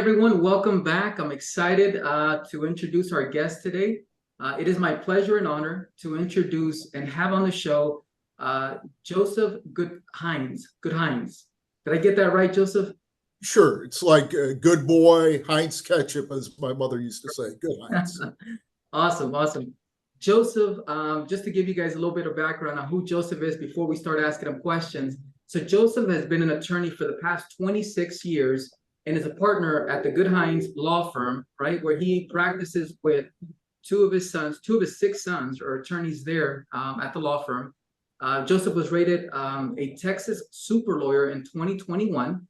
everyone. Welcome back. I'm excited to introduce our guest today. It is my pleasure and honor to introduce and have on the show Joseph Gutheinz. Gutheinz. Did I get that right, Joseph? Sure. It's like a good boy, Heinz ketchup, as my mother used to say. Good Heinz. Awesome, awesome. Joseph, just to give you guys a little bit of background on who Joseph is before we start asking him questions. So Joseph has been an attorney for the past 26 years and is a partner at the Gutheinz law firm, right, where he practices with two of his 6 sons are attorneys there at the law firm. Joseph was rated a Texas super lawyer in 2021.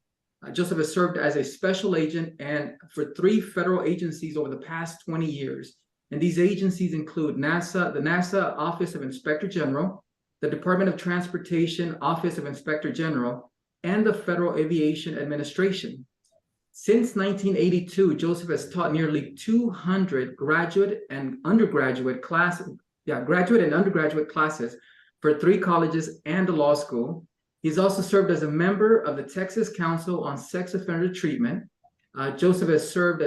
Joseph has served as a special agent and for 3 federal agencies over the past 20 years. And these agencies include NASA, the NASA Office of Inspector General, the Department of Transportation Office of Inspector General, and the Federal Aviation Administration. Since 1982, Joseph has taught nearly 200 graduate and undergraduate classes for 3 colleges and a law school. He's also served as a member of the Texas Council on Sex Offender Treatment. Joseph has served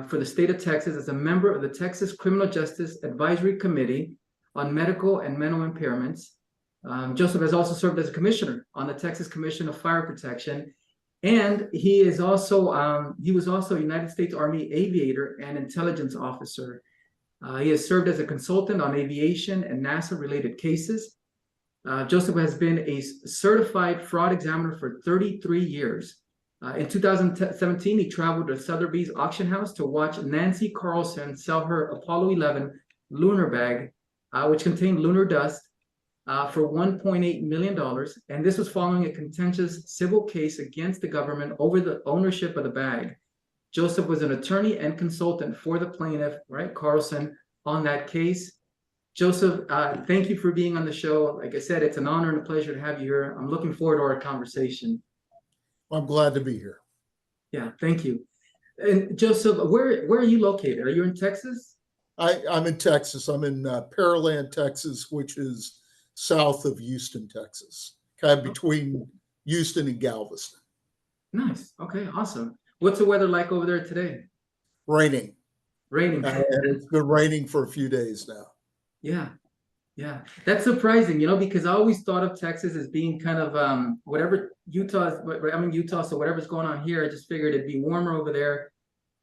for the state of Texas as a member of the Texas Criminal Justice Advisory Committee on Medical and Mental Impairments. Joseph has also served as a commissioner on the Texas Commission of Fire Protection. And he was also a United States Army aviator and intelligence officer. He has served as a consultant on aviation and NASA-related cases. Joseph has been a certified fraud examiner for 33 years. In 2017, he traveled to Sotheby's auction house to watch Nancy Carlson sell her Apollo 11 lunar bag, which contained lunar dust, for $1.8 million. And this was following a contentious civil case against the government over the ownership of the bag. Joseph was an attorney and consultant for the plaintiff, right, Carlson, on that case. Joseph, thank you for being on the show. Like I said, it's an honor and a pleasure to have you here. I'm looking forward to our conversation. I'm glad to be here. Yeah, thank you. And Joseph, where are you located? Are you in Texas? I'm in Texas. I'm in Pearland, Texas, which is south of Houston, Texas, kind of between Houston and Galveston. Nice. Okay, awesome. What's the weather like over there today? Raining. Raining. And it's been raining for a few days now. Yeah. Yeah, that's surprising, because I always thought of Texas as being kind of whatever I'm in Utah, so whatever's going on here, I just figured it'd be warmer over there.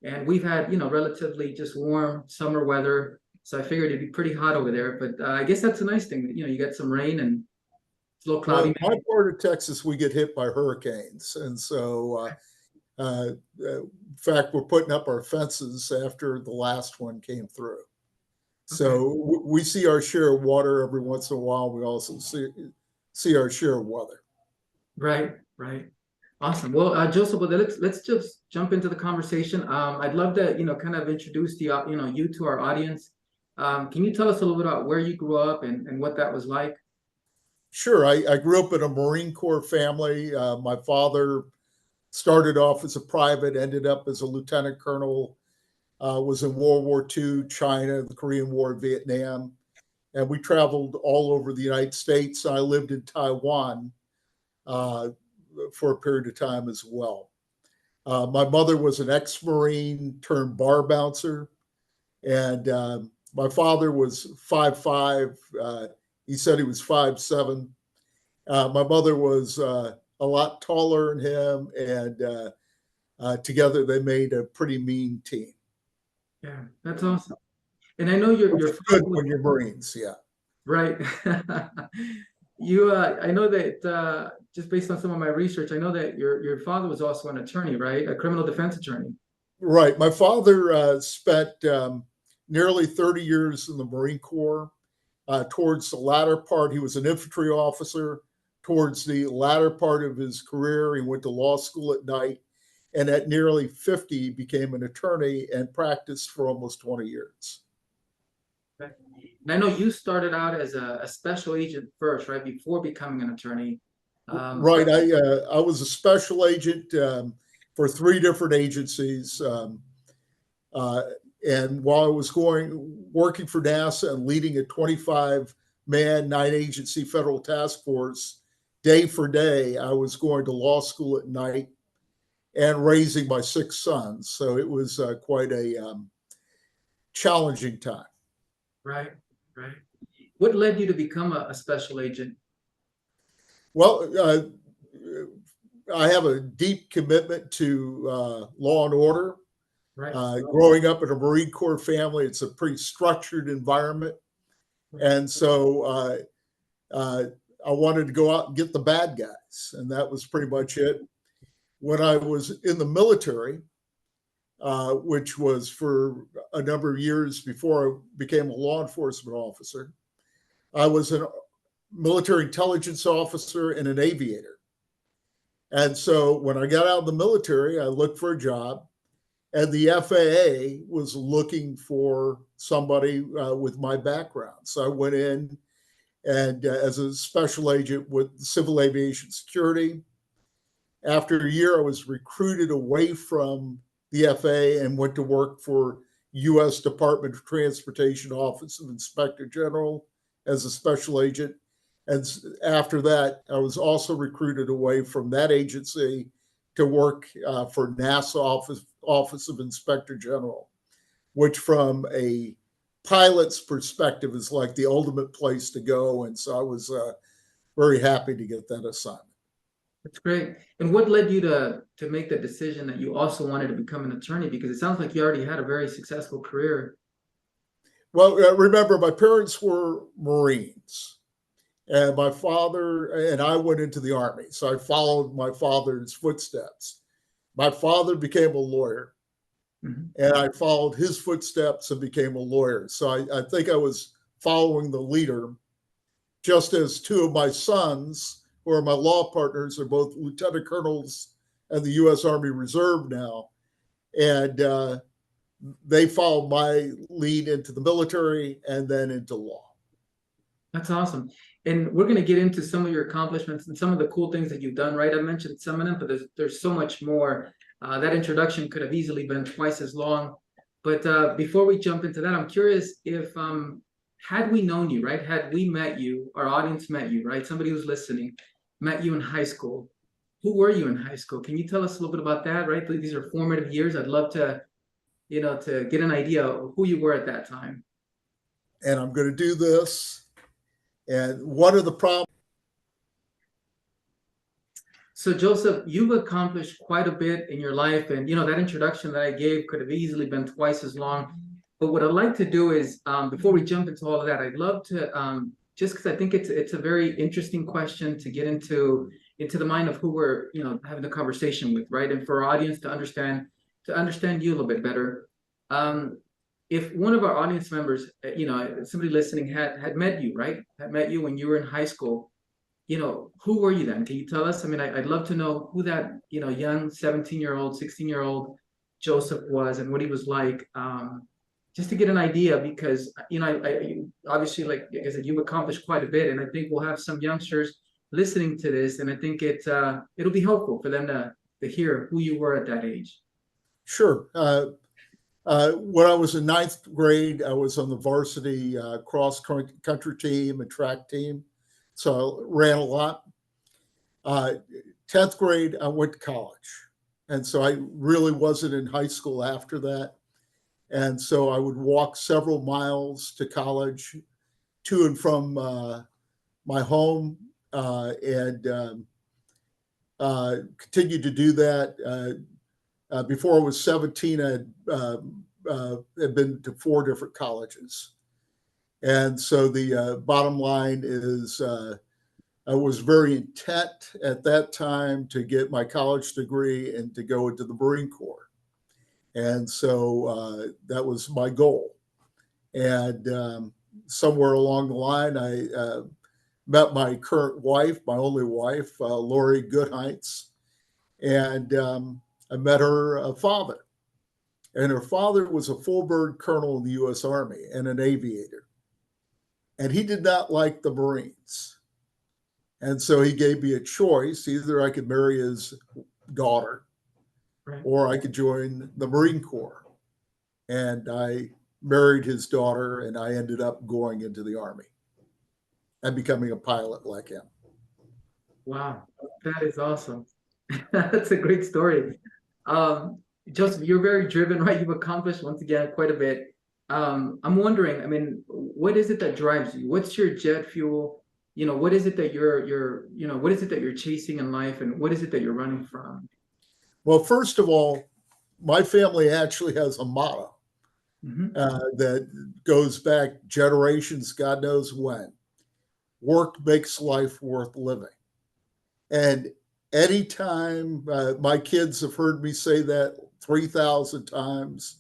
And we've had, relatively just warm summer weather. So I figured it'd be pretty hot over there. But I guess that's a nice thing that, you get some rain and it's a little cloudy. Well, my part of Texas, we get hit by hurricanes. And so, in fact, we're putting up our fences after the last one came through. So we see our share of water every once in a while. We also see our share of weather. Right. Awesome. Well, Joseph, let's just jump into the conversation. I'd love to, kind of introduce you to our audience. Can you tell us a little bit about where you grew up and what that was like? Sure. I grew up in a Marine Corps family. My father started off as a private, ended up as a lieutenant colonel. Was in World War II, China, the Korean War, Vietnam. And we traveled all over the United States. I lived in Taiwan for a period of time as well. My mother was an ex-Marine turned bar bouncer. And my father was 5'5". He said he was 5'7". My mother was a lot taller than him. And together they made a pretty mean team. Yeah, that's awesome. And I know you're good when you're Marines, yeah. Right. I know that just based on some of my research, I know that your father was also an attorney, right? A criminal defense attorney. Right. My father spent nearly 30 years in the Marine Corps. Towards the latter part, he was an infantry officer. Towards the latter part of his career, he went to law school at night. And at nearly 50, became an attorney and practiced for almost 20 years. Okay. And I know you started out as a special agent first, right, before becoming an attorney. Right. I was a special agent for 3 different agencies. And while I was working for NASA and leading a 25-man 9-agency federal task force, day for day, I was going to law school at night. and raising my 6 sons. So it was quite a challenging time. Right, right. What led you to become a special agent? Well, I have a deep commitment to law and order. Right. Growing up in a Marine Corps family, it's a pretty structured environment. And so I wanted to go out and get the bad guys. And that was pretty much it. When I was in the military, which was for a number of years before I became a law enforcement officer, I was a military intelligence officer and an aviator. And so when I got out of the military, I looked for a job, and the FAA was looking for somebody with my background. So I went in and as a special agent with Civil Aviation Security. After a year, I was recruited away from the FAA and went to work for U.S. Department of Transportation Office of Inspector General as a special agent. And after that, I was also recruited away from that agency to work for NASA Office of Inspector General, which from a pilot's perspective is like the ultimate place to go. And so I was very happy to get that assignment. That's great. And what led you to make the decision that you also wanted to become an attorney? Because it sounds like you already had a very successful career. Well, remember, my parents were Marines, and my father and I went into the Army. So I followed my father's footsteps. My father became a lawyer, and I followed his footsteps and became a lawyer. So I think I was following the leader, just as two of my sons, who are my law partners, are both lieutenant colonels in the U.S. Army Reserve now. And they followed my lead into the military and then into law. That's awesome. And we're going to get into some of your accomplishments and some of the cool things that you've done, right? I mentioned some of them, but there's so much more. That introduction could have easily been twice as long. But before we jump into that, I'm curious if had we known you, right? Had we met you, our audience met you, right? Somebody who's listening met you in high school. Who were you in high school? Can you tell us a little bit about that, right? These are formative years. I'd love to, to get an idea of who you were at that time. And I'm going to do this. And one of the problems. So Joseph, you've accomplished quite a bit in your life, and that introduction that I gave could have easily been twice as long. But what I'd like to do is, before we jump into all of that, I'd love to just because I think it's a very interesting question to get into the mind of who we're having the conversation with, right? And for our audience to understand you a little bit better. If one of our audience members, somebody listening had met you, right? Had met you when you were in high school. Who were you then? Can you tell us? I mean, I'd love to know who that, young 17-year-old, 16-year-old Joseph was and what he was like, just to get an idea, because, I obviously, like I said, you've accomplished quite a bit, and I think we'll have some youngsters listening to this, and I think it'll be helpful for them to hear who you were at that age. Sure. When I was in ninth grade, I was on the varsity cross country team and track team. So I ran a lot. 10th grade, I went to college. And so I really wasn't in high school after that. And so I would walk several miles to college, to and from my home, and continued to do that. Before I was 17, I had been to 4 different colleges. And so the bottom line is I was very intent at that time to get my college degree and to go into the Marine Corps. And so that was my goal. And somewhere along the line, I met my current wife, my only wife, Lori Gutheinz. And I met her father. And her father was a full bird colonel in the U.S. Army and an aviator. And he did not like the Marines. And so he gave me a choice. Either I could marry his daughter, right, or I could join the Marine Corps. And I married his daughter, and I ended up going into the Army and becoming a pilot like him. Wow, that is awesome. That's a great story. Joseph, you're very driven, right? You've accomplished once again quite a bit. I'm wondering, I mean, what is it that drives you? What's your jet fuel? What is it that what is it that you're chasing in life, and what is it that you're running from? Well, first of all, my family actually has a motto Hmm. that goes back generations, God knows when. Work makes life worth living. And anytime my kids have heard me say that 3,000 times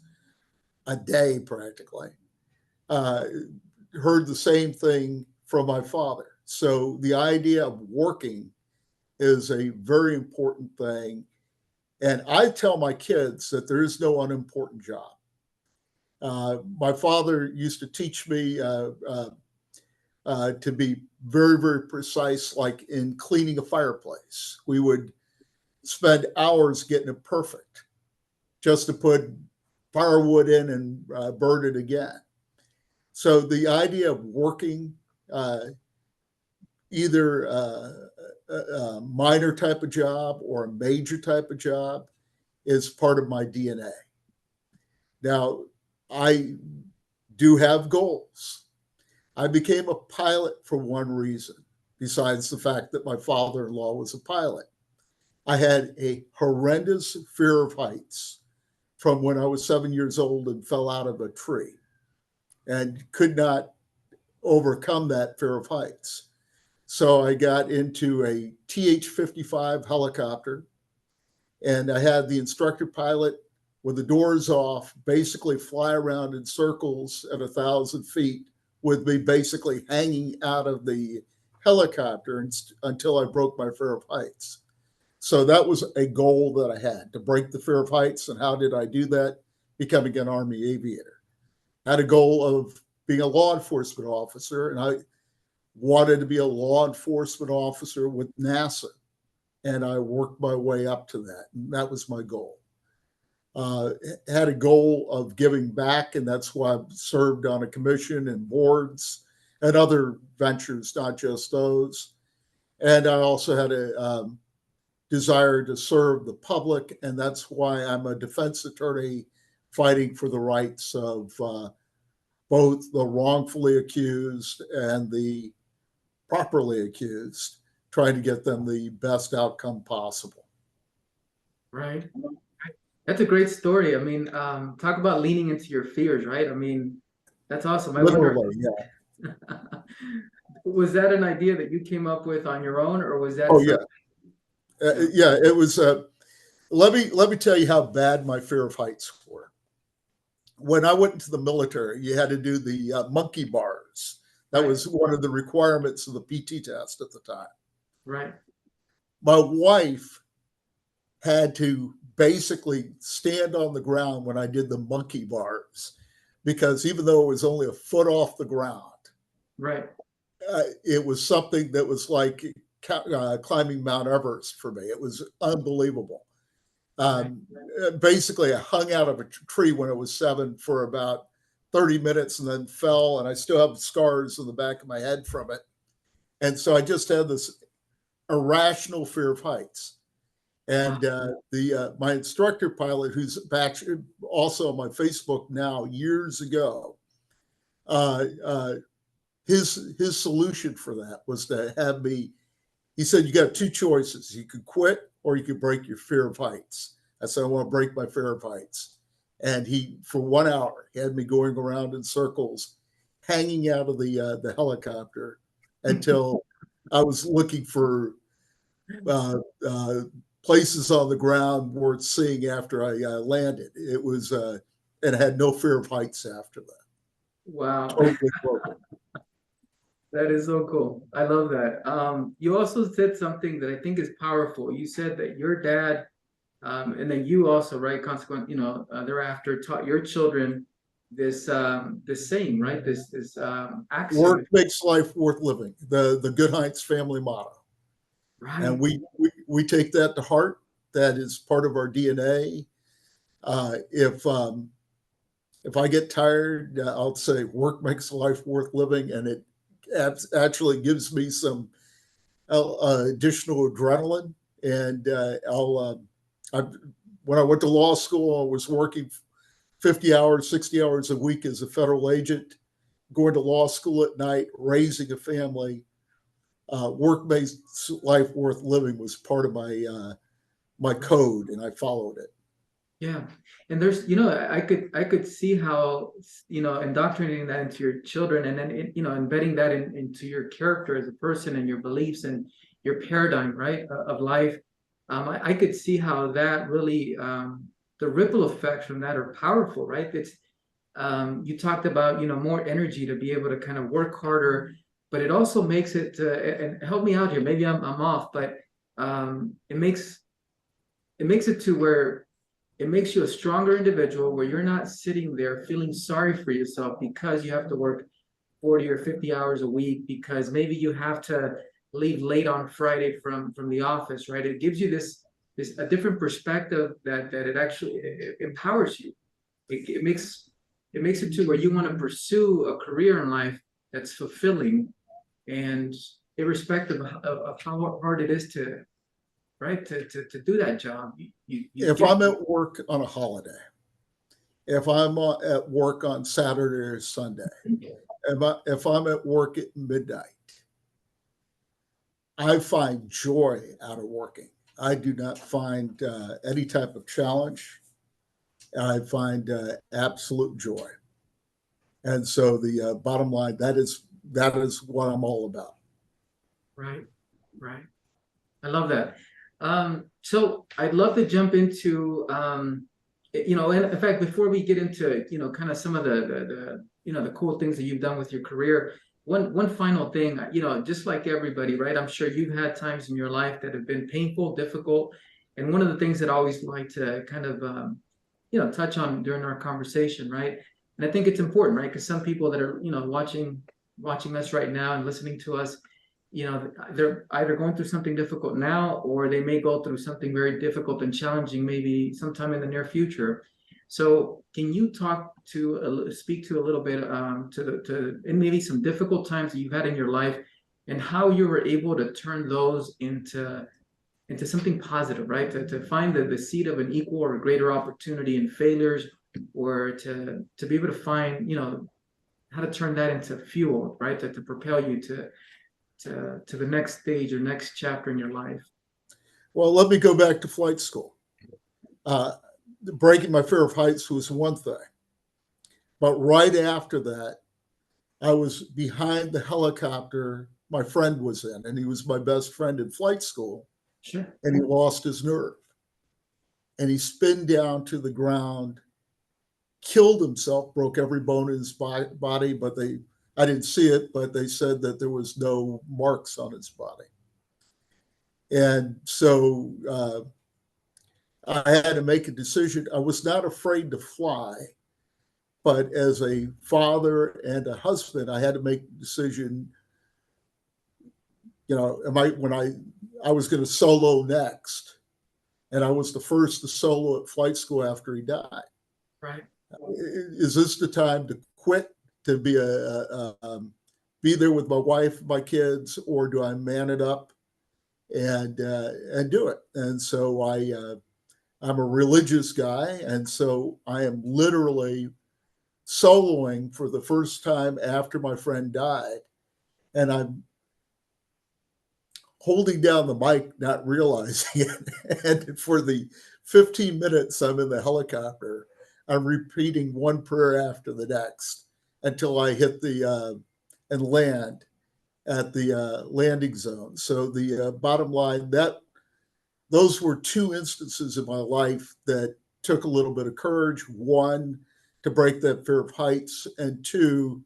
a day, practically, uh, heard the same thing from my father. So the idea of working is a very important thing. And I tell my kids that there is no unimportant job. My father used to teach me to be very, very precise, like in cleaning a fireplace. We would spend hours getting it perfect just to put firewood in and burn it again. So the idea of working uh, either a minor type of job or a major type of job is part of my DNA. Now, I do have goals. I became a pilot for one reason, besides the fact that my father in law was a pilot. I had a horrendous fear of heights from when I was 7 years old and fell out of a tree and could not overcome that fear of heights. So I got into a TH-55 helicopter, and I had the instructor pilot with the doors off basically fly around in circles at 1,000 feet with me basically hanging out of the helicopter until I broke my fear of heights. So that was a goal that I had, to break the fear of heights. And how did I do that? Becoming an Army aviator. I had a goal of being a law enforcement officer, and I wanted to be a law enforcement officer with NASA. And I worked my way up to that. And that was my goal. Had a goal of giving back, and that's why I've served on a commission and boards and other ventures, not just those. And I also had a desire to serve the public, and that's why I'm a defense attorney fighting for the rights of both the wrongfully accused and the properly accused, trying to get them the best outcome possible. Right. That's a great story. I mean, talk about leaning into your fears, right? I mean, that's awesome. I wonder, Literally, yeah. was that an idea that you came up with on your own, or was that Oh yeah, something? Yeah. yeah. It was. Let me tell you how bad my fear of heights were. When I went into the military, you had to do the monkey bars. That Right. was one of the requirements of the PT test at the time. Right. My wife had to basically stand on the ground when I did the monkey bars because even though it was only a foot off the ground, Right. it was something that was like climbing Mount Everest for me. It was unbelievable. Right. Basically, I hung out of a tree when I was 7 for about 30 minutes and then fell, and I still have scars on the back of my head from it. And so I just had this irrational fear of heights. Wow. And the my instructor pilot, who's back also on my Facebook now, years ago, uh, uh, his solution for that was to have me. He said, "You got two choices: you could quit, or you could break your fear of heights." I said, "I want to break my fear of heights." And he, for 1 hour, had me going around in circles, hanging out of the helicopter until I was looking for uh, uh, places on the ground worth seeing after I landed. It was, and I had no fear of heights after that. Wow. Totally broken. That is so cool. I love that. You also said something that I think is powerful. You said that your dad, and then you also, right, consequent, thereafter taught your children this saying, right? This axiom, Work makes life worth living. The Gutheinz family motto, and right? we take that to heart. That is part of our DNA. If I get tired, I'll say work makes life worth living, and it actually gives me some additional adrenaline. And I've when I went to law school, I was working 50 hours, 60 hours a week as a federal agent, going to law school at night, raising a family. Work makes life worth living was part of my code, and I followed it. Yeah. And there's, I could see how, indoctrinating that into your children and then, embedding that into your character as a person and your beliefs and your paradigm, right, of life. I could see how that really, the ripple effects from that are powerful, right? You talked about, more energy to be able to kind of work harder, but it also makes it, and help me out here, maybe I'm off, but it makes it to where it makes you a stronger individual where you're not sitting there feeling sorry for yourself because you have to work 40 or 50 hours a week, because maybe you have to leave late on Friday from the office, right? It gives you this a different perspective that it actually it empowers you. It makes it to where you want to pursue a career in life that's fulfilling, and irrespective of how hard it is to, right, to do that job. If I'm at work on a holiday, if I'm at work on Saturday or Sunday, if I'm at work at midnight, I find joy out of working. I do not find any type of challenge. I find absolute joy. And so the bottom line, that is what I'm all about. Right, right. I love that. So I'd love to jump into, in fact, before we get into, kind of some of the cool things that you've done with your career, one final thing, just like everybody, right? I'm sure you've had times in your life that have been painful, difficult, and one of the things that I always like to kind of, touch on during our conversation, right? And I think it's important, right? Because some people that are, watching us right now and listening to us, they're either going through something difficult now, or they may go through something very difficult and challenging maybe sometime in the near future. So can you speak to a little bit, and maybe some difficult times that you've had in your life, and how you were able to turn those into something positive, right? To find the seed of an equal or greater opportunity in failures, or to be able to find, how to turn that into fuel, right? To propel you to the next stage or next chapter in your life. Well, let me go back to flight school. Breaking my fear of heights was one thing. But right after that, I was behind the helicopter my friend was in, and he was my best friend in flight school. Sure. And he lost his nerve. And he spun down to the ground, killed himself, broke every bone in his body, but I didn't see it, but they said that there was no marks on his body. And so I had to make a decision. I was not afraid to fly, but as a father and a husband, I had to make a decision. When I was going to solo next, and I was the first to solo at flight school after he died. Right. Is this the time to quit, to be there with my wife, my kids, or do I man it up and do it? And so I'm a religious guy, and so I am literally soloing for the first time after my friend died, and I'm holding down the mic, not realizing it. And for the 15 minutes I'm in the helicopter, I'm repeating one prayer after the next until I hit and land at the landing zone. So the bottom line, those were two instances in my life that took a little bit of courage. One, to break that fear of heights, and two,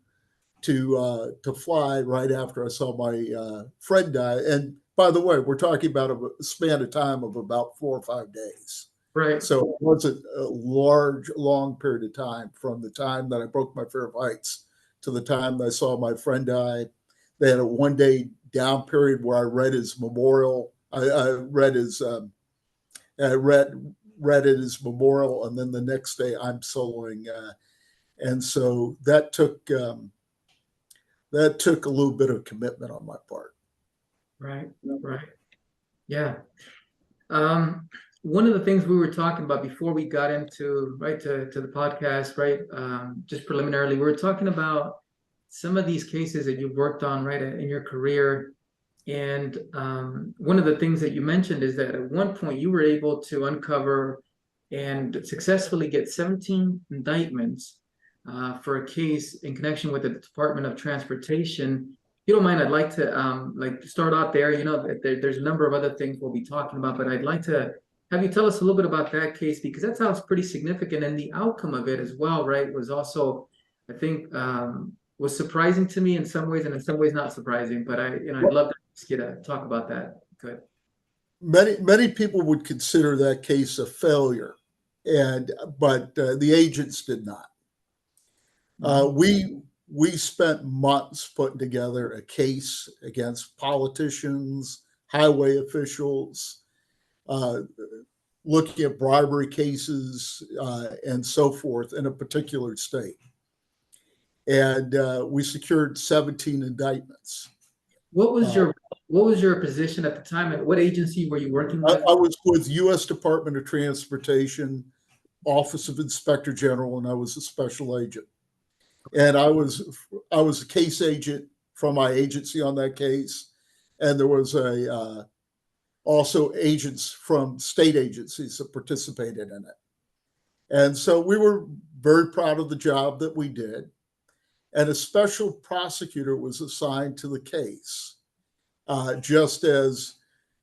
to fly right after I saw my friend die. And by the way, we're talking about a span of time of about 4 or 5 days. Right. So it wasn't a long period of time from the time that I broke my fear of heights to the time that I saw my friend die. They had a 1-day down period where I read his memorial. I read his read at his memorial, and then the next day I'm soloing, and so that took a little bit of commitment on my part. Right. Yeah. one of the things we were talking about before we got into to the podcast, right? Just preliminarily, we were talking about some of these cases that you've worked on, right, in your career. And one of the things that you mentioned is that at one point you were able to uncover and successfully get 17 indictments for a case in connection with the Department of Transportation. If you don't mind, I'd like to start out there. You know, there's a number of other things we'll be talking about, but I'd like to have you tell us a little bit about that case because that sounds pretty significant, and the outcome of it as well, right, was also, I think, was surprising to me in some ways, and in some ways not surprising. But I'd love to ask you to talk about that. Good. Many people would consider that case a failure, but the agents did not. We spent months putting together a case against politicians, highway officials, looking at bribery cases and so forth in a particular state. And we secured 17 indictments. What was your position at the time, and what agency were you working with? I was with U.S. Department of Transportation, Office of Inspector General, and I was a special agent. And I was a case agent from my agency on that case, and there was also agents from state agencies that participated in it. And so we were very proud of the job that we did. And a special prosecutor was assigned to the case, just as,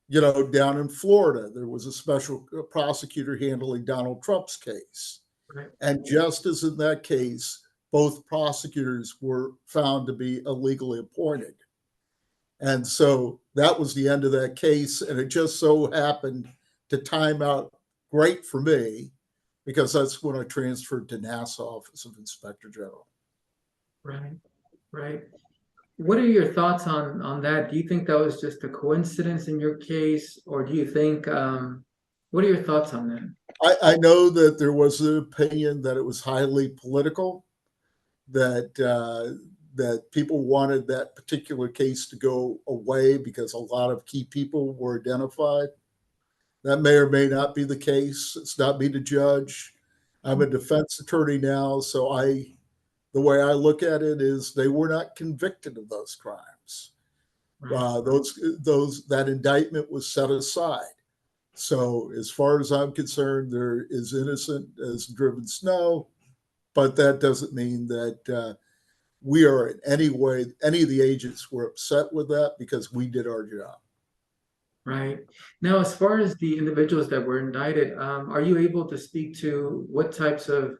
you know, down in Florida, there was a special prosecutor handling Donald Trump's case. Right. And just as in that case, both prosecutors were found to be illegally appointed. And so that was the end of that case. And it just so happened to time out great for me because that's when I transferred to NASA Office of Inspector General. Right, right. What are your thoughts on that? Do you think that was just a coincidence in your case, or do you think what are your thoughts on that? I know that there was an opinion that it was highly political, that that people wanted that particular case to go away because a lot of key people were identified. That may or may not be the case. It's not me to judge. I'm a defense attorney now, so the way I look at it is they were not convicted of those crimes. Right. That indictment was set aside. So as far as I'm concerned, they're as innocent as driven snow, but that doesn't mean that we are in any way, any of the agents were upset with that because we did our job. Right. Now, as far as the individuals that were indicted, are you able to speak to what types of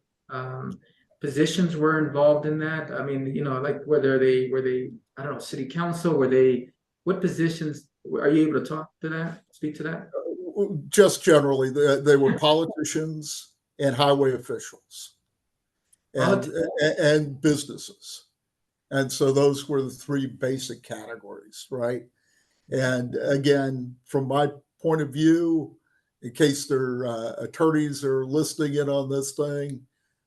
positions were involved in that? I mean, you know, like were they, I don't know, city council, what positions, are you able to speak to that? Just generally, they were politicians and highway officials and businesses. And so those were the three basic categories, right? And again, from my point of view, in case their attorneys are listening in on this thing,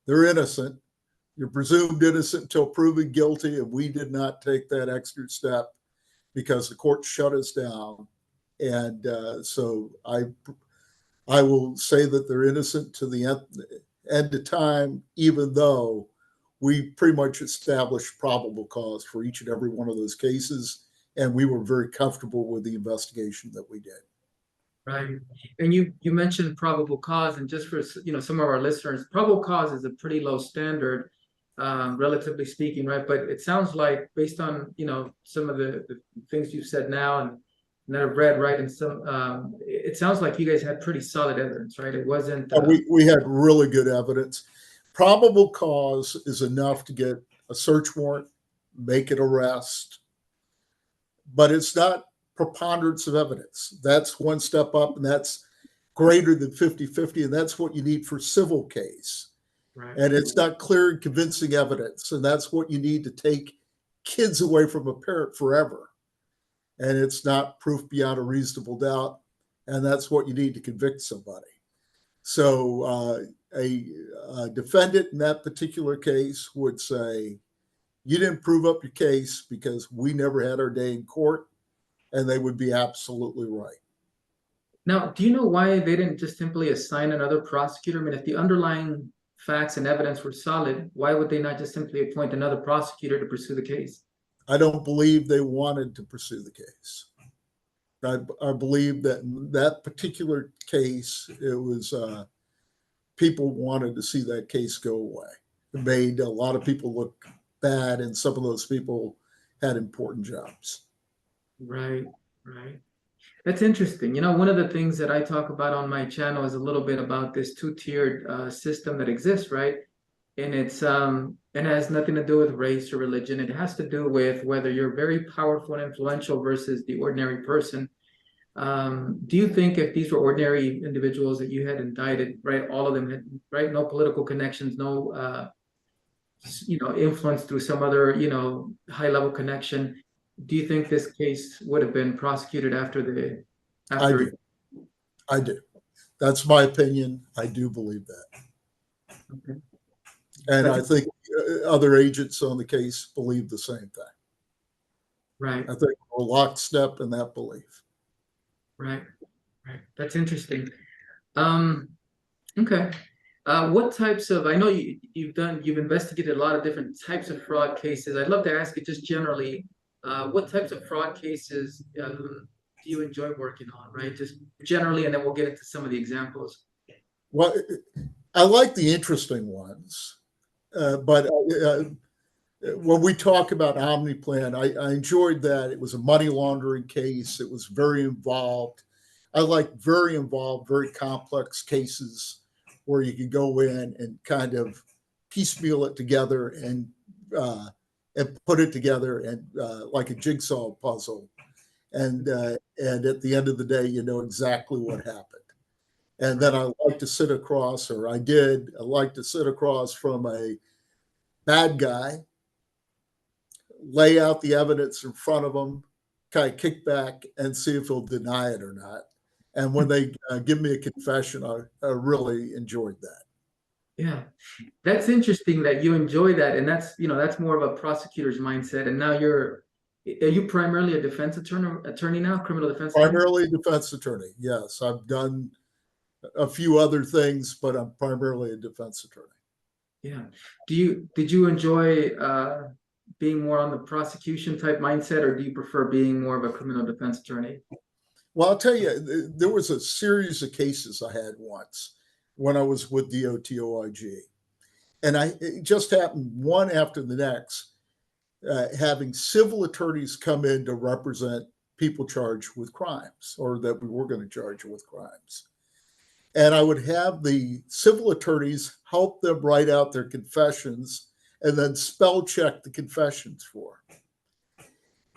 they're innocent. You're presumed innocent until proven guilty, and we did not take that extra step because the court shut us down. And so I will say that they're innocent to the end of time, even though we pretty much established probable cause for each and every one of those cases, and we were very comfortable with the investigation that we did. Right. And you mentioned probable cause, and just for some of our listeners, probable cause is a pretty low standard, relatively speaking, right? But it sounds like based on some of the things you've said now and that I've read, right, and some it sounds like you guys had pretty solid evidence, right? It wasn't we had really good evidence. Probable cause is enough to get a search warrant, make an arrest, but it's not preponderance of evidence. That's one step up, and that's greater than 50-50, and that's what you need for civil case. Right. And it's not clear and convincing evidence, and that's what you need to take kids away from a parent forever. And it's not proof beyond a reasonable doubt, and that's what you need to convict somebody. So a defendant in that particular case would say, you didn't prove up your case because we never had our day in court, and they would be absolutely right. Now, do you know why they didn't just simply assign another prosecutor? I mean, if the underlying facts and evidence were solid, why would they not just simply appoint another prosecutor to pursue the case? I don't believe they wanted to pursue the case. I believe that in that particular case, it was people wanted to see that case go away. It made a lot of people look bad, and some of those people had important jobs. Right, right. That's interesting. You know, one of the things that I talk about on my channel is a little bit about this two-tiered system that exists, right? And it has nothing to do with race or religion. It has to do with whether you're very powerful and influential versus the ordinary person. Do you think if these were ordinary individuals that you had indicted, right, all of them had, right, no political connections, no, influence through some other, high level connection, do you think this case would have been prosecuted I after? do. I do. That's my opinion. I do believe that. Okay. And That's I think other agents on the case believe the same thing. right, I think we're lockstep in that belief. right, right. That's interesting. Um, okay. What types of, I know you've investigated a lot of different types of fraud cases. I'd love to ask you just generally, what types of fraud cases do you enjoy working on, right? Just generally, and then we'll get into some of the examples. Well, I like the interesting ones, but when we talk about OmniPlan, I enjoyed that. It was a money laundering case. It was very involved. I like very involved, very complex cases where you can go in and kind of piecemeal it together uh, and put it together and like a jigsaw puzzle. And at the end of the day, you know exactly what happened. And then Right, I like to sit across, or I like to sit across from a bad guy, lay out the evidence in front of them, kind of kick back and see if he'll deny it or not. And when they give me a confession, I really enjoyed that. yeah, that's interesting that you enjoy that, and that's more of a prosecutor's mindset. And now are you primarily a defense attorney now, criminal defense attorney? Primarily a defense attorney. Yes, I've done a few other things, but I'm primarily a defense attorney. Yeah. Did you enjoy being more on the prosecution type mindset, or do you prefer being more of a criminal defense attorney? Well, I'll tell you, there was a series of cases I had once when I was with DOTOIG. And it just happened one after the next, having civil attorneys come in to represent people charged with crimes or that we were going to charge with crimes. And I would have the civil attorneys help them write out their confessions and then spell check the confessions for them.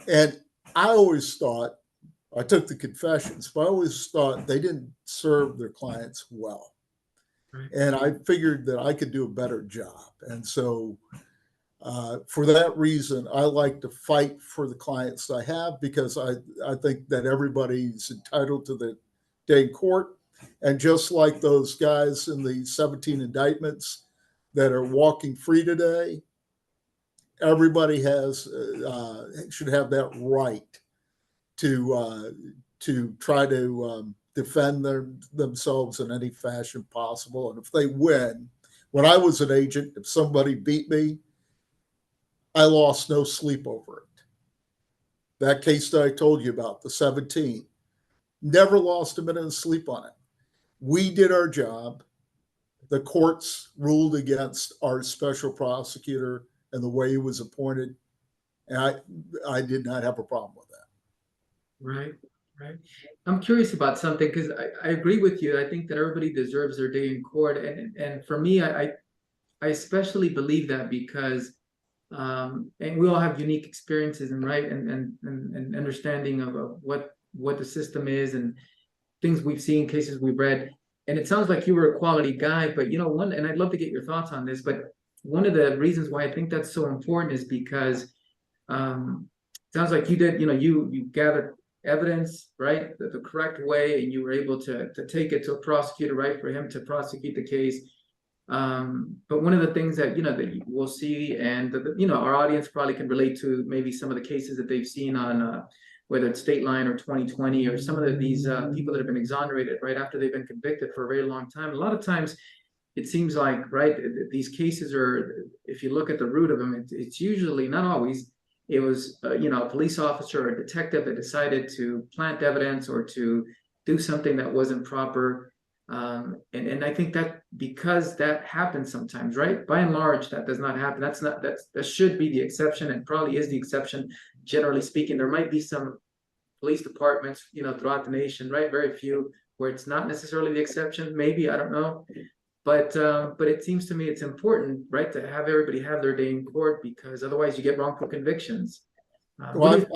And I always thought, I took the confessions, but I always thought they didn't serve their clients well. Right. And I figured that I could do a better job. And so, for that reason, I like to fight for the clients I have because I think that everybody's entitled to the day in court. And just like those guys in the 17 indictments that are walking free today, everybody should have that right to try to defend themselves in any fashion possible. And if they win, when I was an agent, if somebody beat me, I lost no sleep over it. That case that I told you about, the 17, never lost a minute of sleep on it. We did our job. The courts ruled against our special prosecutor and the way he was appointed. And I did not have a problem with that. Right, right. I'm curious about something because I agree with you. I think that everybody deserves their day in court, and for me, I especially believe that because and we all have unique experiences and right and understanding of what the system is and things we've seen, cases we've read. And it sounds like you were a quality guy, but and I'd love to get your thoughts on this, but one of the reasons why I think that's so important is because sounds like you did, you gathered evidence, right, the correct way, and you were able to take it to a prosecutor, right, for him to prosecute the case. But one of the things that that we'll see, and our audience probably can relate to maybe some of the cases that they've seen on whether it's State Line or 2020 or some of these people that have been exonerated right after they've been convicted for a very long time. A lot of times it seems like, right, these cases are, if you look at the root of them, it's usually, not always, it was, a police officer or a detective that decided to plant evidence or to do something that wasn't proper. And I think that because that happens sometimes, right? By and large, that does not happen. That should be the exception, and probably is the exception, generally speaking. There might be some police departments, throughout the nation, right? Very few where it's not necessarily the exception. Maybe, I don't know. But it seems to me it's important, right, to have everybody have their day in court, because otherwise you get wrongful convictions. Well,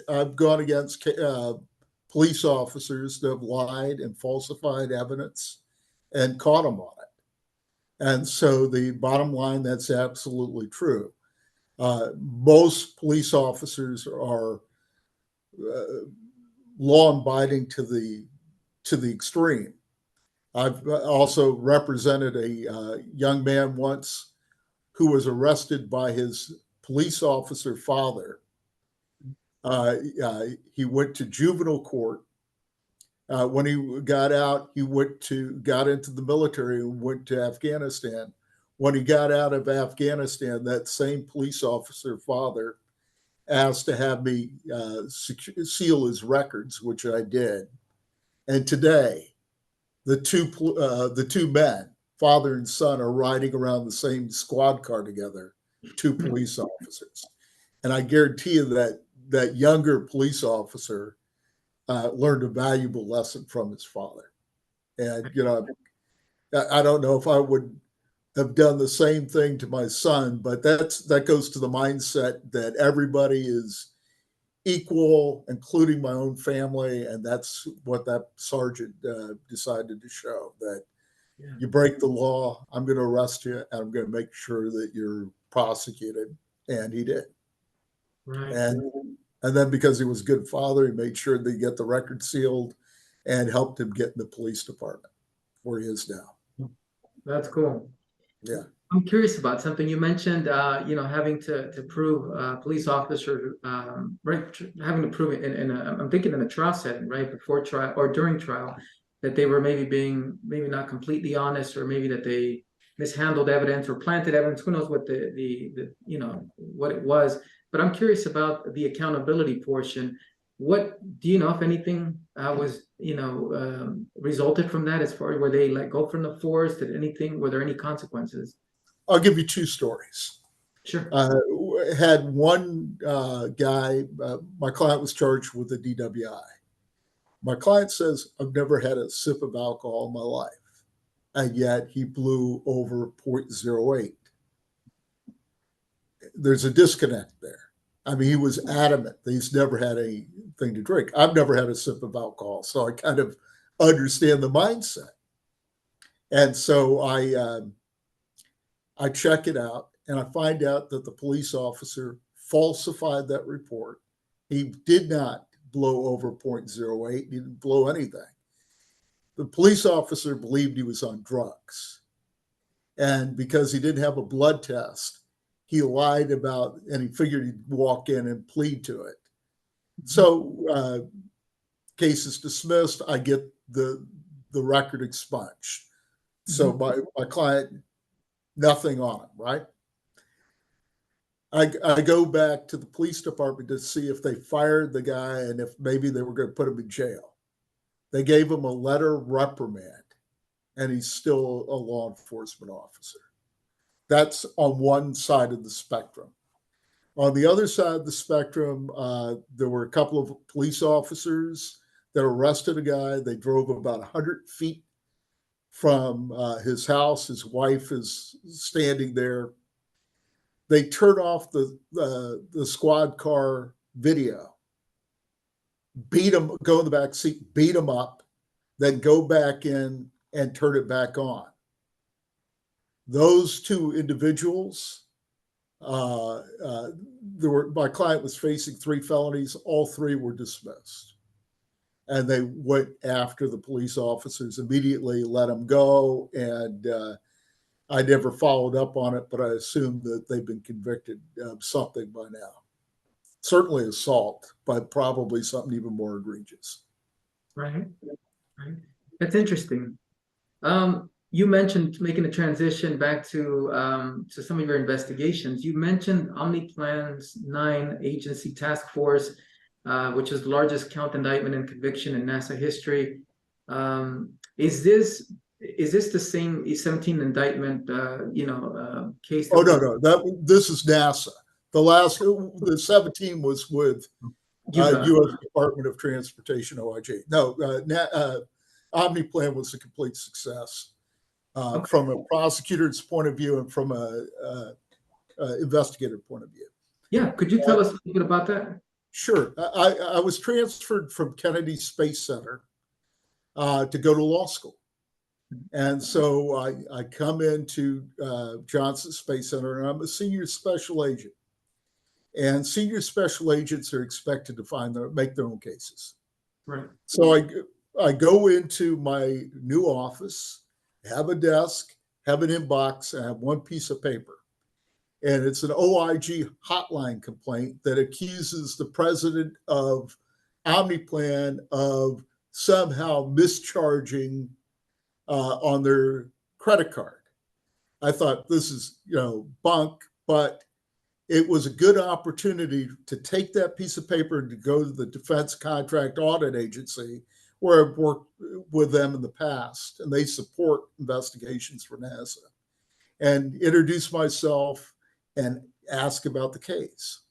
I've gone against police officers that have lied and falsified evidence and caught them on it. And so the bottom line, that's absolutely true. Most police officers are law-abiding to the extreme. I've also represented a young man once who was arrested by his police officer father. He went to juvenile court. When he got out, he got into the military and went to Afghanistan. When he got out of Afghanistan, that same police officer father asked to have me seal his records, which I did. And today, the two men, father and son, are riding around the same squad car together, two police officers. And I guarantee you that younger police officer learned a valuable lesson from his father. And, I don't know if I would have done the same thing to my son, but that goes to the mindset that everybody is equal, including my own family. And that's what that sergeant decided to show, that you break the law, I'm going to arrest you, and I'm going to make sure that you're prosecuted. And he did. Right. And then because he was a good father, he made sure they get the record sealed and helped him get in the police department where he is now. That's cool. Yeah. I'm curious about something you mentioned, having to prove police officer, right, having to prove it I'm thinking in a trial setting, right, before trial or during trial, that they were maybe not completely honest, or maybe that they mishandled evidence or planted evidence. Who knows what what it was. But I'm curious about the accountability portion. What do you know if anything was resulted from that, as far as where they let go from the force? Were there any consequences? I'll give you two stories. Sure. Had one guy, my client was charged with a DWI. My client says, I've never had a sip of alcohol in my life. And yet he blew over 0.08. There's a disconnect there. I mean, he was adamant that he's never had anything to drink. I've never had a sip of alcohol, so I kind of understand the mindset. And so I check it out, and I find out that the police officer falsified that report. He did not blow over 0.08. He didn't blow anything. The police officer believed he was on drugs. And because he didn't have a blood test, he lied about, and he figured he'd walk in and plead to it. So case is dismissed. I get the record expunged. So my client, nothing on him, right? I go back to the police department to see if they fired the guy and if maybe they were going to put him in jail. They gave him a letter of reprimand, and he's still a law enforcement officer. That's on one side of the spectrum. On the other side of the spectrum, there were a couple of police officers that arrested a guy. They drove about 100 feet from his house. His wife is standing there. They turn off the squad car video, beat him, go in the back seat, beat him up, then go back in and turn it back on. Those two individuals, my client was facing 3 felonies. All 3 were dismissed. And they went after the police officers immediately, let them go. And I never followed up on it, but I assume that they've been convicted of something by now. certainly assault, but probably something even more egregious. Right. Right. That's interesting. You mentioned making a transition back to some of your investigations. You mentioned OmniPlan's 9 agency task force, which is the largest count indictment and conviction in NASA history. Is this the same E-17 indictment? Case that Oh no, was no, this is NASA. The 17 was with you got U.S. Department of Transportation, OIG. No, OmniPlan was a complete success okay. from a prosecutor's point of view and from a investigator point of view. Yeah, could you tell us a little bit about that? Sure. I was transferred from Kennedy Space Center to go to law school. And so I come into Johnson Space Center, and I'm a senior special agent. And senior special agents are expected to make their own cases. Right. So I go into my new office, have a desk, have an inbox, and have one piece of paper. And it's an OIG hotline complaint that accuses the president of OmniPlan of somehow mischarging on their credit card. I thought this is, bunk, but it was a good opportunity to take that piece of paper and to go to the Defense Contract Audit Agency, where I've worked with them in the past, and they support investigations for NASA, and introduce myself and ask about the case.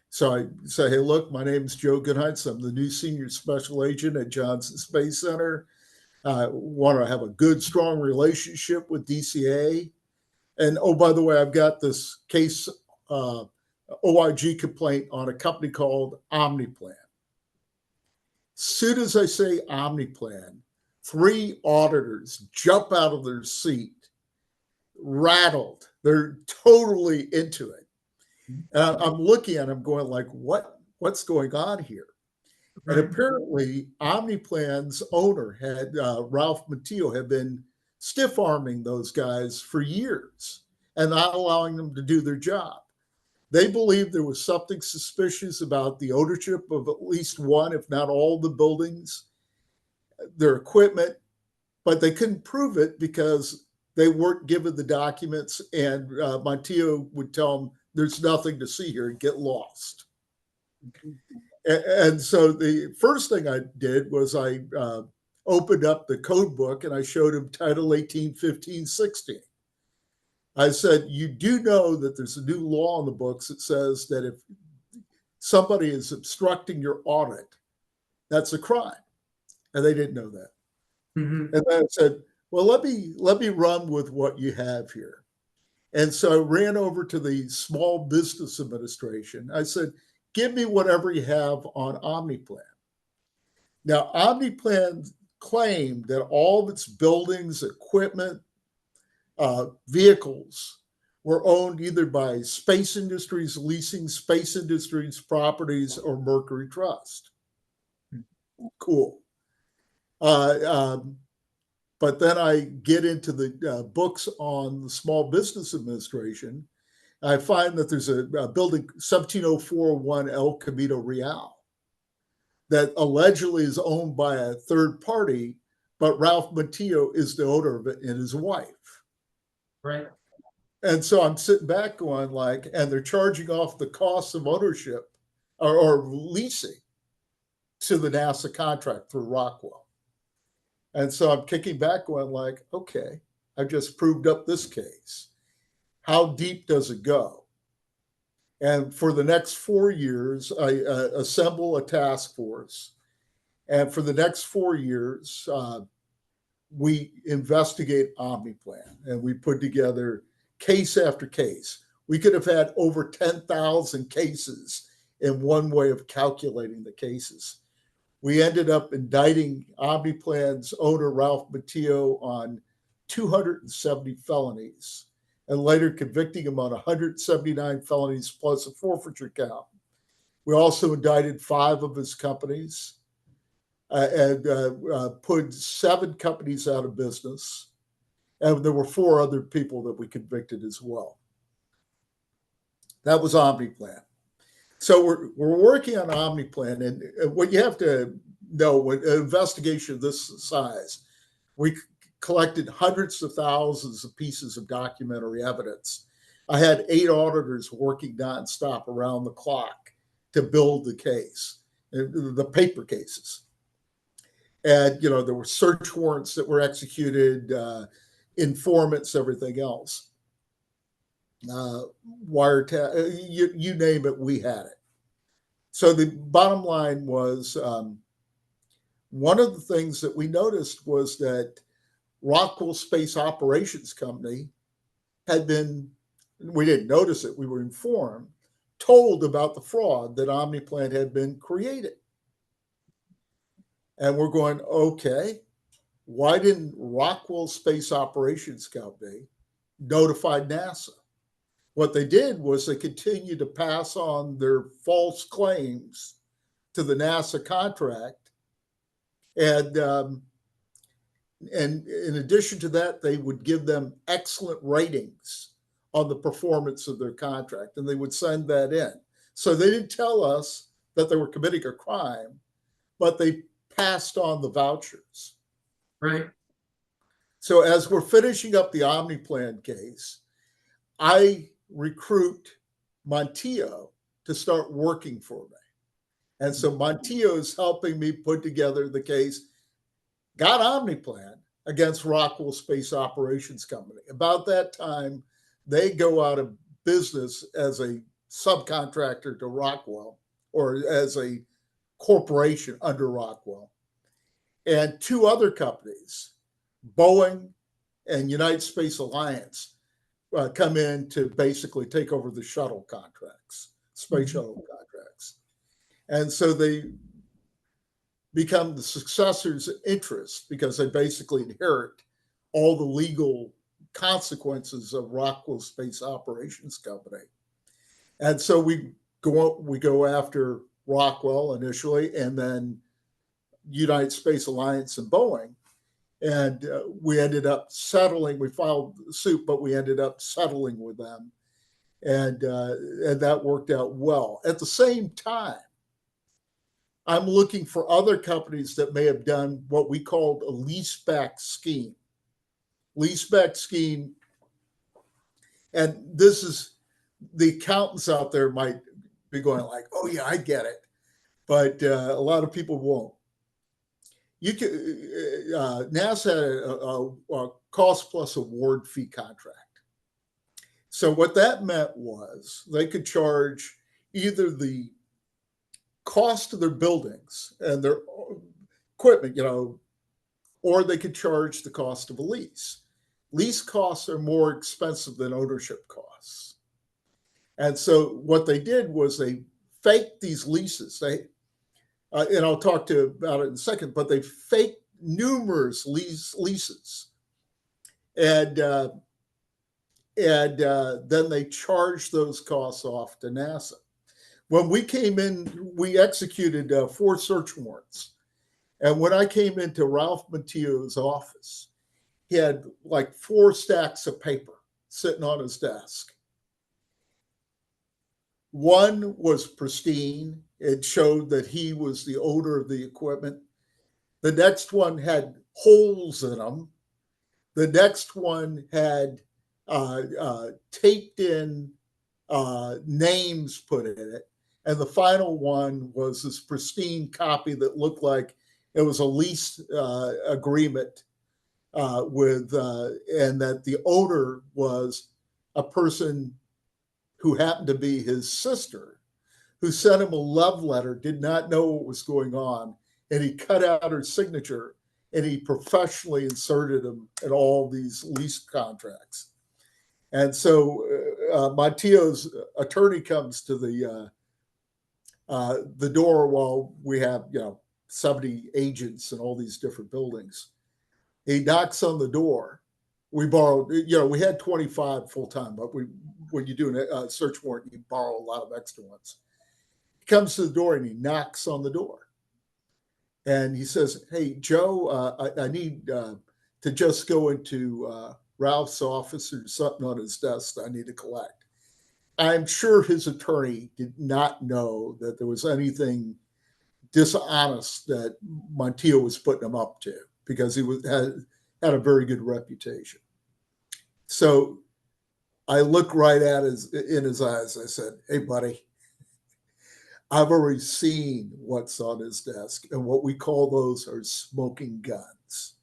So I say, hey, look, my name is Joe Gutheinz. I'm the new senior special agent at Johnson Space Center. I want to have a good, strong relationship with DCA. And oh, by the way, I've got this case OIG complaint on a company called OmniPlan. Soon as I say OmniPlan, 3 auditors jump out of their seat, rattled. They're totally into it. And I'm looking at them going like, what's going on here? Right. And apparently OmniPlan's owner had, Ralph Matteo, had been stiff-arming those guys for years and not allowing them to do their job. They believed there was something suspicious about the ownership of at least one, if not all, the buildings, their equipment, but they couldn't prove it because they weren't given the documents, and Matteo would tell them, there's nothing to see here, get lost. And so the first thing I did was I opened up the code book and I showed him Title 18, 15, 16. I said, you do know that there's a new law in the books that says that if somebody is obstructing your audit, that's a crime. And they didn't know that. Mm-hmm. And then I said, well, let me run with what you have here. And so I ran over to the Small Business Administration. I said, give me whatever you have on OmniPlan. Now, OmniPlan claimed that all of its buildings, equipment, vehicles were owned either by Space Industries Leasing, Space Industries Properties, or Mercury Trust. Cool. But then I get into the books on the Small Business Administration. I find that there's a building 17041 El Camino Real that allegedly is owned by a third party, but Ralph Matteo is the owner of it and his wife. Right. And so I'm sitting back going like, and they're charging off the cost of ownership or leasing to the NASA contract through Rockwell. And so I'm kicking back going like, okay, I've just proved up this case. How deep does it go? And for the next 4 years, I assemble a task force. And for the next 4 years, we investigate OmniPlan, and we put together case after case. We could have had over 10,000 cases in one way of calculating the cases. We ended up indicting OmniPlan's owner, Ralph Matteo, on 270 felonies, and later convicting him on 179 felonies plus a forfeiture count. We also indicted 5 of his companies and put 7 companies out of business. And there were 4 other people that we convicted as well. That was OmniPlan. So we're working on OmniPlan, and what you have to know, when an investigation of this size, we collected hundreds of thousands of pieces of documentary evidence. I had 8 auditors working nonstop around the clock to build the case, the paper cases. And there were search warrants that were executed, informants, everything else. Wiretap, you name it, we had it. So the bottom line was, one of the things that we noticed was that Rockwell Space Operations Company had been, we didn't notice it, we were informed, told about the fraud that OmniPlan had been created. And we're going, okay, why didn't Rockwell Space Operations Company notify NASA? What they did was they continued to pass on their false claims to the NASA contract. And in addition to that, they would give them excellent ratings on the performance of their contract, and they would send that in. So they didn't tell us that they were committing a crime, but they passed on the vouchers. Right. So as we're finishing up the OmniPlan case, I recruit Montillo to start working for me. And so Montillo is helping me put together the case, got OmniPlan against Rockwell Space Operations Company. About that time, they go out of business as a subcontractor to Rockwell, or as a corporation under Rockwell. And 2 other companies, Boeing and United Space Alliance, come in to basically take over the shuttle contracts, space shuttle contracts. And so they become the successors in interest because they basically inherit all the legal consequences of Rockwell Space Operations Company. And so we go after Rockwell initially, and then United Space Alliance and Boeing. And we ended up settling. We filed suit, but we ended up settling with them, and that worked out well. At the same time, I'm looking for other companies that may have done what we called a leaseback scheme. Leaseback scheme, and this is, the accountants out there might be going like, "Oh yeah, I get it," but a lot of people won't. You can, NASA had a cost plus award fee contract. So what that meant was they could charge either the cost of their buildings and their equipment, or they could charge the cost of a lease. Lease costs are more expensive than ownership costs. And so what they did was they faked these leases. And I'll talk about it in a second, but they faked numerous leases. And then they charged those costs off to NASA. When we came in, we executed 4 search warrants. And when I came into Ralph Montillo's office, he had like 4 stacks of paper sitting on his desk. One was pristine. It showed that he was the owner of the equipment. The next one had holes in them. The next one had taped in names put in it. And the final one was this pristine copy that looked like it was a lease agreement and that the owner was a person who happened to be his sister, who sent him a love letter, did not know what was going on, and he cut out her signature and he professionally inserted them in all these lease contracts. And so Montillo's attorney comes to the door while we have 70 agents in all these different buildings. He knocks on the door. We borrowed, we had 25 full time, but when you do a search warrant, you borrow a lot of extra ones. He comes to the door and he knocks on the door. And he says, "Hey, Joe, I need to just go into Ralph's office. There's something on his desk I need to collect." I'm sure his attorney did not know that there was anything dishonest that Montiel was putting him up to, because he had a very good reputation. So I looked right at in his eyes. I said, "Hey, buddy, I've already seen what's on his desk, and what we call those are smoking guns."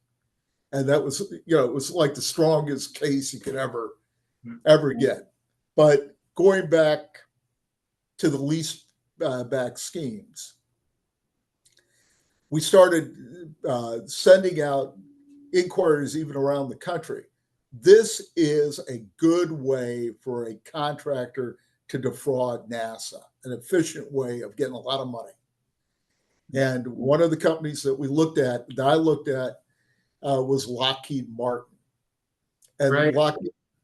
And that was, it was like the strongest case you could ever get. But going back to the lease back schemes, we started sending out inquiries even around the country. This is a good way for a contractor to defraud NASA, an efficient way of getting a lot of money. And one of the companies that I looked at, was Lockheed Martin. And Right.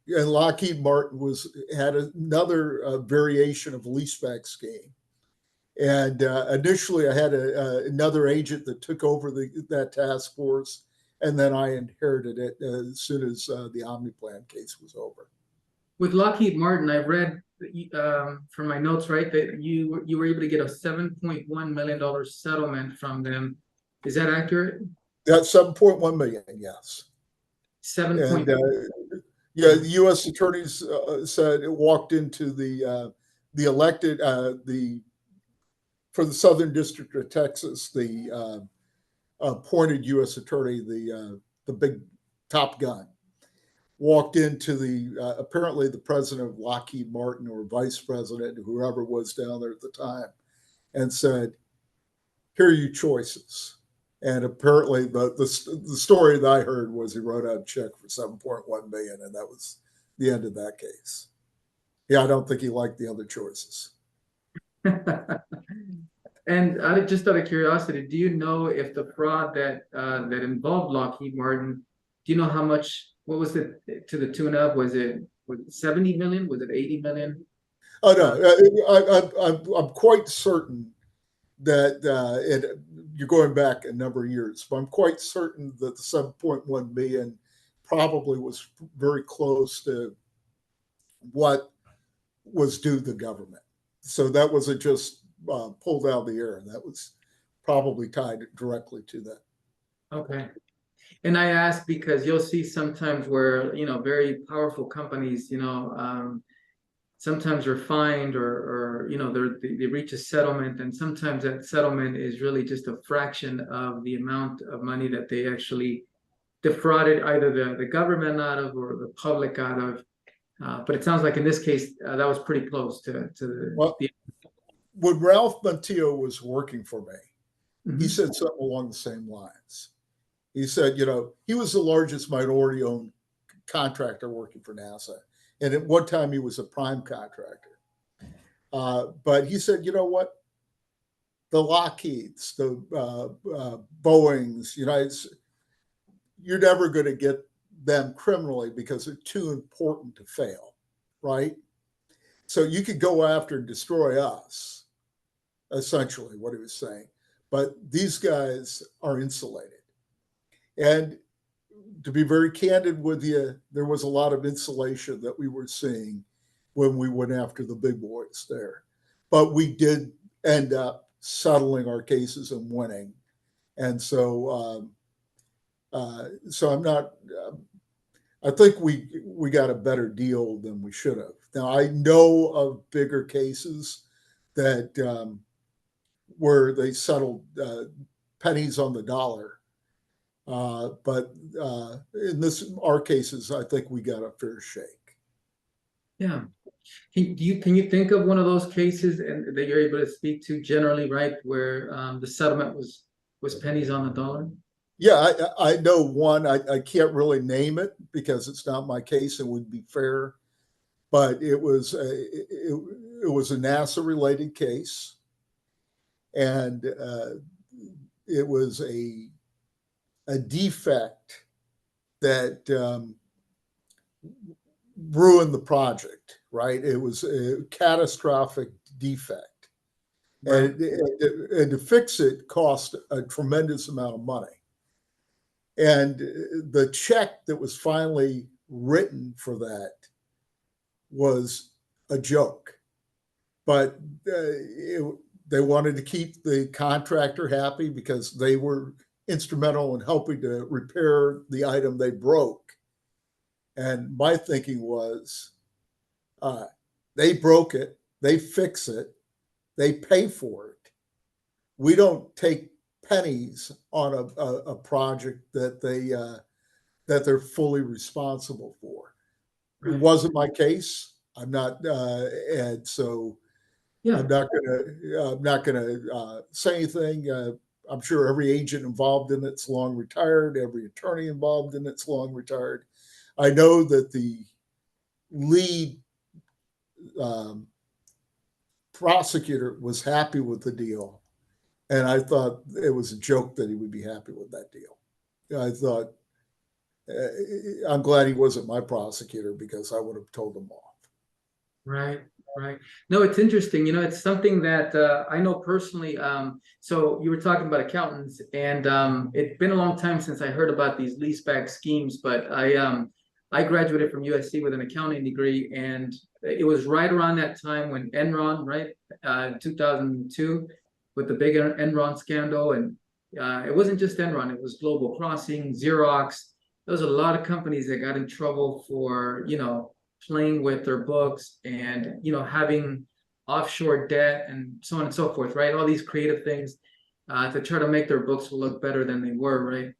Lockheed Martin had another variation of leaseback scheme. And initially, I had another agent that took over that task force, and then I inherited it as soon as the Omniplan case was over. With Lockheed Martin, I read from my notes, right, that you were able to get a $7.1 million settlement from them. Is that accurate? That's 7.1 million, yes. 7. And yeah, the U.S. attorneys said it walked into the elected for the Southern District of Texas, the appointed U.S. attorney, the big top gun, walked into apparently the president of Lockheed Martin, or vice president, whoever was down there at the time, and said, "Here are your choices." And apparently the story that I heard was he wrote out a check for 7.1 million, and that was the end of that case. Yeah, I don't think he liked the other choices. And just out of curiosity, do you know if the fraud that involved Lockheed Martin, do you know how much? What was it to the tune of? Was it 70 million? Was it 80 million? Oh no, I'm quite certain that you're going back a number of years, but I'm quite certain that the 7.1 million probably was very close to what was due the government. So that wasn't just pulled out of the air. That was probably tied directly to that. Okay. And I ask because you'll see sometimes where, very powerful companies, sometimes are fined or they reach a settlement, and sometimes that settlement is really just a fraction of the amount of money that they actually defrauded either the government out of or the public out of. But it sounds like in this case, that was pretty close to the. When Ralph Montiel was working for me, he Mhm. said something along the same lines. He said, he was the largest minority-owned contractor working for NASA. And at one time, he was a prime contractor. But he said, you know what? The Lockheeds, the Boeings, you're never going to get them criminally because they're too important to fail, right? So you could go after and destroy us, essentially what he was saying. But these guys are insulated. And to be very candid with you, there was a lot of insulation that we were seeing when we went after the big boys there. But we did end up settling our cases and winning. And so I'm not, I think we got a better deal than we should have. Now, I know of bigger cases that where they settled pennies on the dollar. But in our cases, I think we got a fair shake. Yeah. Can you think of one of those cases and that you're able to speak to generally, right, where the settlement was pennies on the dollar? Yeah, I know one. I can't really name it because it's not my case and would be fair, but it was a NASA related case, and it was a defect that ruined the project. Right, it was a catastrophic defect, Right. and to fix it cost a tremendous amount of money. And the check that was finally written for that was a joke, but they wanted to keep the contractor happy because they were instrumental in helping to repair the item they broke. And my thinking was, they broke it, they fix it, they pay for it. We don't take pennies on a project that they're fully responsible for. It Right. wasn't my case. I'm not, and so Yeah. I'm not gonna say anything. I'm sure every agent involved in it's long retired. Every attorney involved in it's long retired. I know that the lead um, prosecutor was happy with the deal, and I thought it was a joke that he would be happy with that deal. I thought, I'm glad he wasn't my prosecutor because I would have told him off. Right, right. No, it's interesting. It's something that I know personally. So you were talking about accountants, and it's been a long time since I heard about these leaseback schemes. But I graduated from USC with an accounting degree, and it was right around that time when Enron, right, 2002, with the big Enron scandal, and it wasn't just Enron; it was Global Crossing, Xerox. There was a lot of companies that got in trouble for playing with their books and having offshore debt and so on and so forth, right? All these creative things to try to make their books look better than they were, right?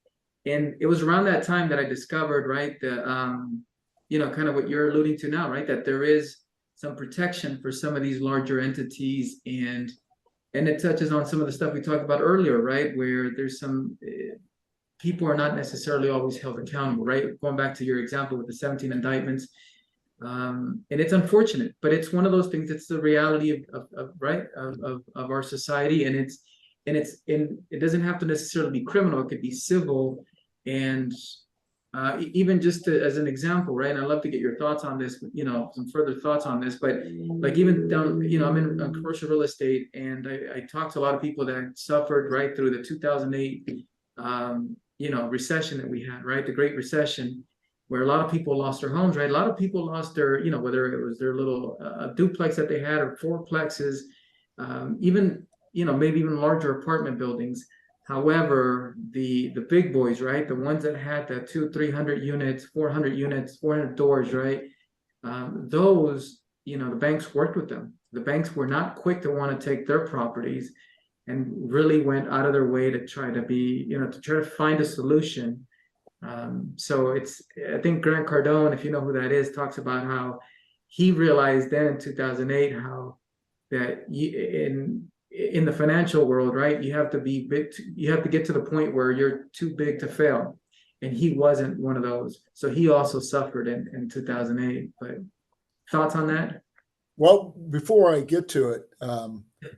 And it was around that time that I discovered, right, that kind of what you're alluding to now, right, that there is some protection for some of these larger entities, and it touches on some of the stuff we talked about earlier, right, where there's some people are not necessarily always held accountable, right? Going back to your example with the 17 indictments, and it's unfortunate, but it's one of those things. It's the reality of right of our society, and it doesn't have to necessarily be criminal. It could be civil, and even just as an example, right? And I'd love to get your thoughts on this, some further thoughts on this. But like even down, I'm in commercial real estate, and I talked to a lot of people that suffered right through the 2008, recession that we had, right? The Great Recession, where a lot of people lost their homes, right? A lot of people lost their, whether it was their little duplex that they had or fourplexes, even, maybe even larger apartment buildings. However, the big boys, right? The ones that had the 200, 300 units, 400 units, 400 doors, right? Those, the banks worked with them. The banks were not quick to want to take their properties and really went out of their way to try to be, to try to find a solution. So I think Grant Cardone, if you know who that is, talks about how he realized then in 2008 how that in the financial world, right, you have to be big, you have to get to the point where you're too big to fail, and he wasn't one of those. So he also suffered in 2008. But thoughts on that? Well, before I get to it,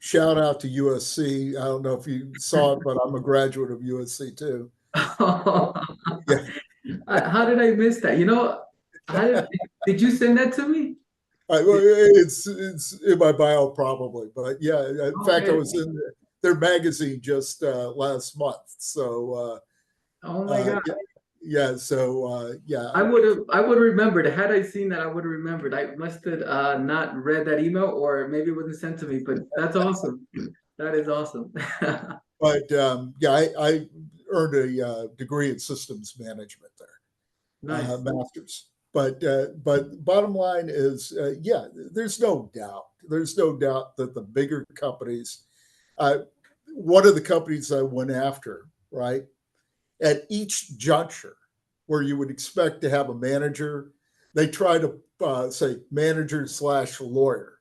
shout out to USC. I don't know if you saw it, but I'm a graduate of USC too. Yeah. How did I miss that? How did you send that to me? It's in my bio probably, but yeah. In fact, I Okay. was in their magazine just last month. So Oh my God. yeah, yeah. So yeah. I would have remembered. Had I seen that, I would have remembered. I must have not read that email, or maybe it wasn't sent to me, but that's awesome. That is awesome. But yeah, I earned a degree in systems management there, Nice. master's. But bottom line is, yeah, there's no doubt. There's no doubt that the bigger companies, one of the companies I went after, right, at each juncture where you would expect to have a manager, they try to say manager slash lawyer.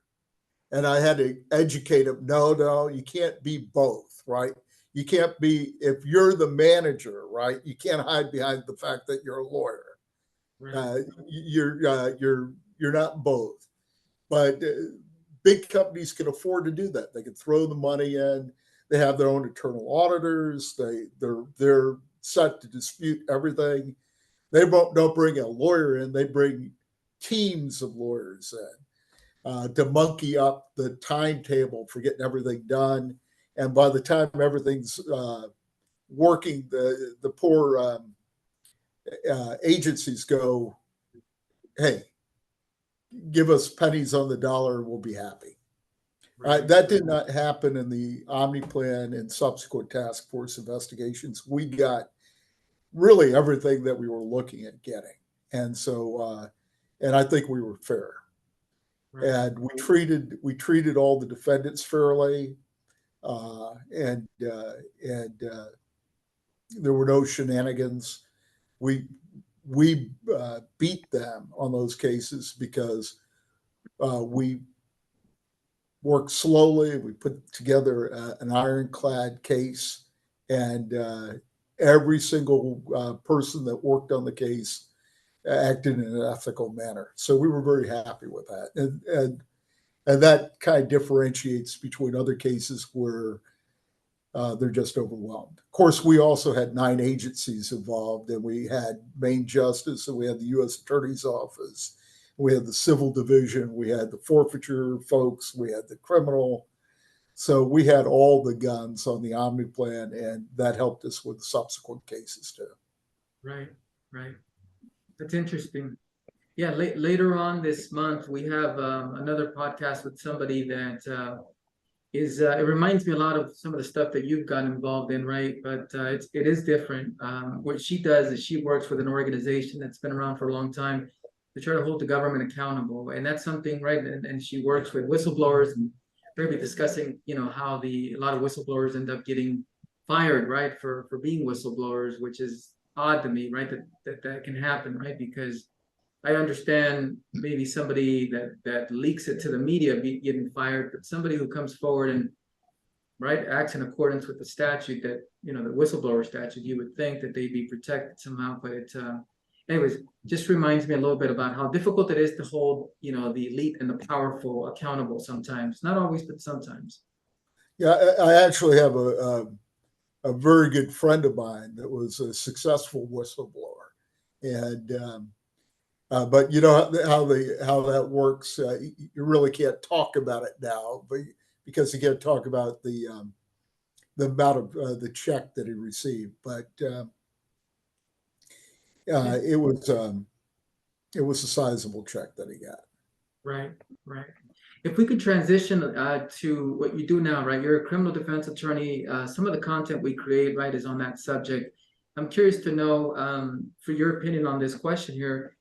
And I had to educate them. No, you can't be both, right? You can't be, if you're the manager, right? You can't hide behind the fact that you're a lawyer. Right. You're not both. But big companies can afford to do that. They can throw the money in. They have their own internal auditors. They're set to dispute everything. They don't bring a lawyer in. They bring teams of lawyers in to monkey up the timetable for getting everything done. And by the time everything's working, the poor agencies go, hey, give us pennies on the dollar, we'll be happy. Right. That did not happen in the Omni Plan and subsequent task force investigations. We got really everything that we were looking at getting. And so, and I think we were fair. Right. And we treated all the defendants fairly, and there were no shenanigans. We beat them on those cases because we worked slowly. We put together an ironclad case, and every single person that worked on the case acted in an ethical manner. So we were very happy with that, and that kind of differentiates between other cases where they're just overwhelmed. Of course, we also had 9 agencies involved, and we had Maine Justice, and we had the U.S. Attorney's Office, we had the Civil Division, we had the forfeiture folks, we had the criminal. So we had all the guns on the Omni Plan, and that helped us with subsequent cases too. Right. Right. That's interesting. Yeah. Later on this month, we have another podcast with somebody that it reminds me a lot of some of the stuff that you've gotten involved in, right? But it is different. What she does is she works with an organization that's been around for a long time to try to hold the government accountable, and that's something, right? And she works with whistleblowers, and we're going to be discussing, how a lot of whistleblowers end up getting fired, right, for being whistleblowers, which is odd to me, right? That can happen, right? Because I understand maybe somebody that leaks it to the media getting fired, but somebody who comes forward and right acts in accordance with the statute that the whistleblower statute, you would think that they'd be protected somehow. But anyways, just reminds me a little bit about how difficult it is to hold the elite and the powerful accountable sometimes. Not always, but sometimes. Yeah, I actually have a very good friend of mine that was a successful whistleblower, and but you know how that works. You really can't talk about it now, but because you can't talk about the amount of the check that he received. But it was a sizable check that he got. Right, right. If we could transition to what you do now, right? You're a criminal defense attorney. Some of the content we create, right, is on that subject. I'm curious to know, for your opinion on this question here,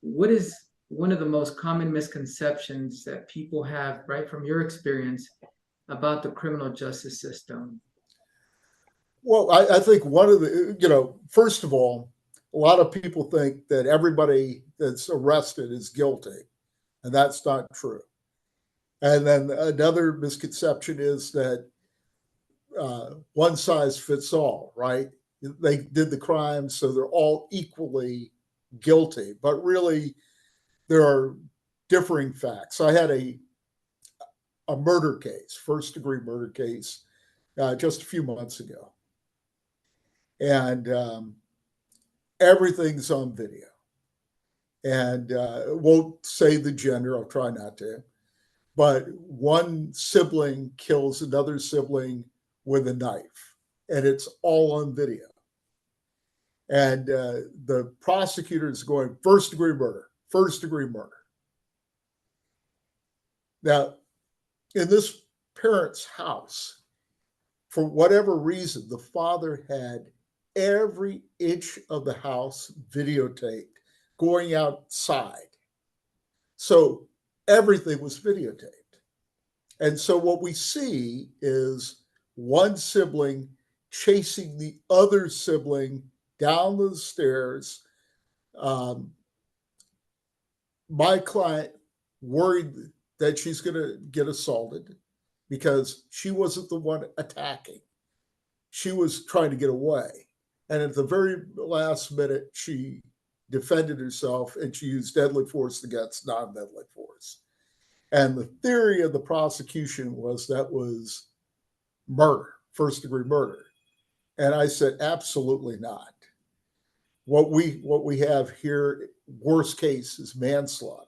what is one of the most common misconceptions that people have, right, from your experience about the criminal justice system? Well, I think one of the, first of all, a lot of people think that everybody that's arrested is guilty, and that's not true. And then another misconception is that one size fits all, right? They did the crime, so they're all equally guilty. But really, there are differing facts. I had a murder case, first-degree murder case, just a few months ago. And everything's on video. And won't say the gender, I'll try not to. But one sibling kills another sibling with a knife, and it's all on video. And the prosecutor is going, first degree murder, first degree murder. Now, in this parent's house, for whatever reason, the father had every inch of the house videotaped going outside. So everything was videotaped. And so what we see is one sibling chasing the other sibling down the stairs. My client worried that she's going to get assaulted because she wasn't the one attacking. She was trying to get away. And at the very last minute, she defended herself and she used deadly force against non-deadly force. And the theory of the prosecution was that was murder, first degree murder. And I said, absolutely not. What we have here, worst case, is manslaughter.